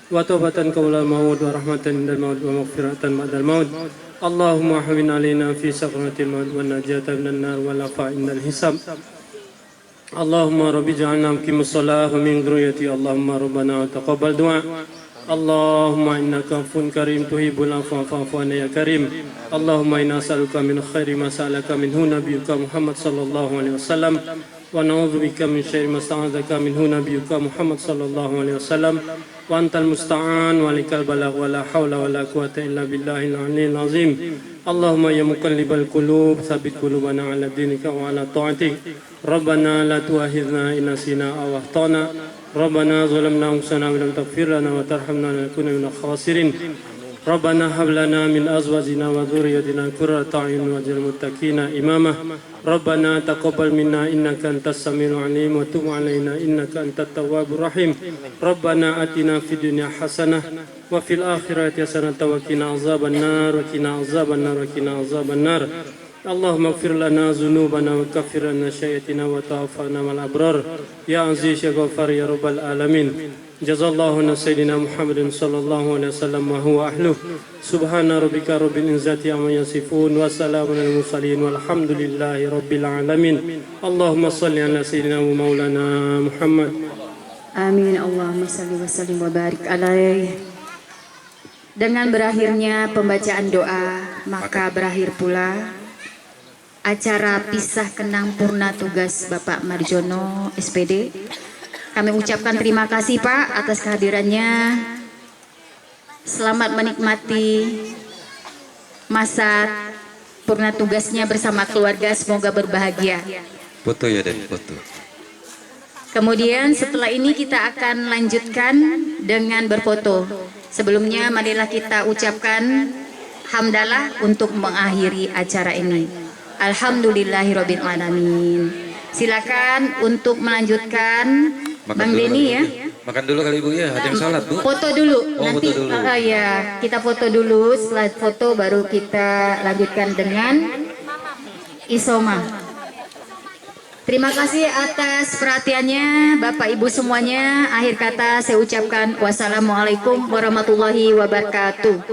wa taubatan qabla maut wa rahmatan indal maut wa maghfiratan ba'dal maut. Allahumma hawwin alaina fi sakratil maut wa najatan minan nar wa lafa indal hisab. Allahumma rabbi ja'alna muqimus shalah wa min dhurriyyati. Allahumma rabbana taqabbal du'a. Allahumma innaka 'afuwun karim tuhibbul 'afwa fa'fu 'anna ya karim. Allahumma inna nas'aluka min khairi ma sa'alaka minhu nabiyyuka Muhammad sallallahu alaihi wasallam wa na'udzubika min syarri ma sta'adzaka minhu nabiyyuka Muhammad sallallahu alaihi wasallam wa antal musta'an wa likal balagh wa la haula wa la quwwata illa billahil 'aliyyil 'azim. Allahumma ya muqallibal qulub tsabbit qulubana 'ala dinika wa 'ala ta'atik. Rabbana la tu'akhidhna in nasina aw akhtana. Rabbana zalamna anfusana wa lam taghfir lana wa tarhamna lanakunanna minal khasirin. Rabbana hab lana min azwajina wa dhurriyyatina qurrata a'yun waj'alna muttaqina imama. Rabbana taqabbal minna innaka antas samiul 'alim wa tub 'alaina innaka antat tawwabur rahim. Rabbana atina fid dunya hasanah wa fil akhirati hasanah wa qina azaban nar wa qina azaban nar wa qina azaban nar. Allahumma ighfir lana dzunubana wa kaffir 'anna sayyi'atina wa tawaffana ma'al abrar. Ya aziz ya ghaffar ya rabbal alamin. Jazallahu anna sayyidina Muhammadin sallallahu alaihi wasallam wa huwa ahluh. Subhana rabbika rabbil izzati amma yasifun wa salamun alal mursalin walhamdulillahi rabbil alamin. Allahumma shalli ala sayyidina wa maulana Muhammad. Amin. Allahumma shalli wa sallim wa barik alaihi. Dengan berakhirnya pembacaan doa, maka berakhir pula acara pisah kenang purna tugas Bapak Marjono SPD. Kami ucapkan terima kasih Pak atas kehadirannya. Selamat menikmati masa purna tugasnya bersama keluarga, semoga berbahagia. Foto ya Den, foto. Kemudian setelah ini kita akan lanjutkan dengan berfoto. Sebelumnya marilah kita ucapkan hamdalah untuk mengakhiri acara ini. Alhamdulillahirabbil alamin. Silakan untuk melanjutkan Bang Denny ya. Makan dulu kali Ibu ya, ada yang salat Bu. Foto dulu. Oh, Nanti foto dulu. Ya, kita foto dulu. Setelah foto baru kita lanjutkan dengan isoma. Terima kasih atas perhatiannya Bapak Ibu semuanya. Akhir kata saya ucapkan wassalamualaikum warahmatullahi wabarakatuh.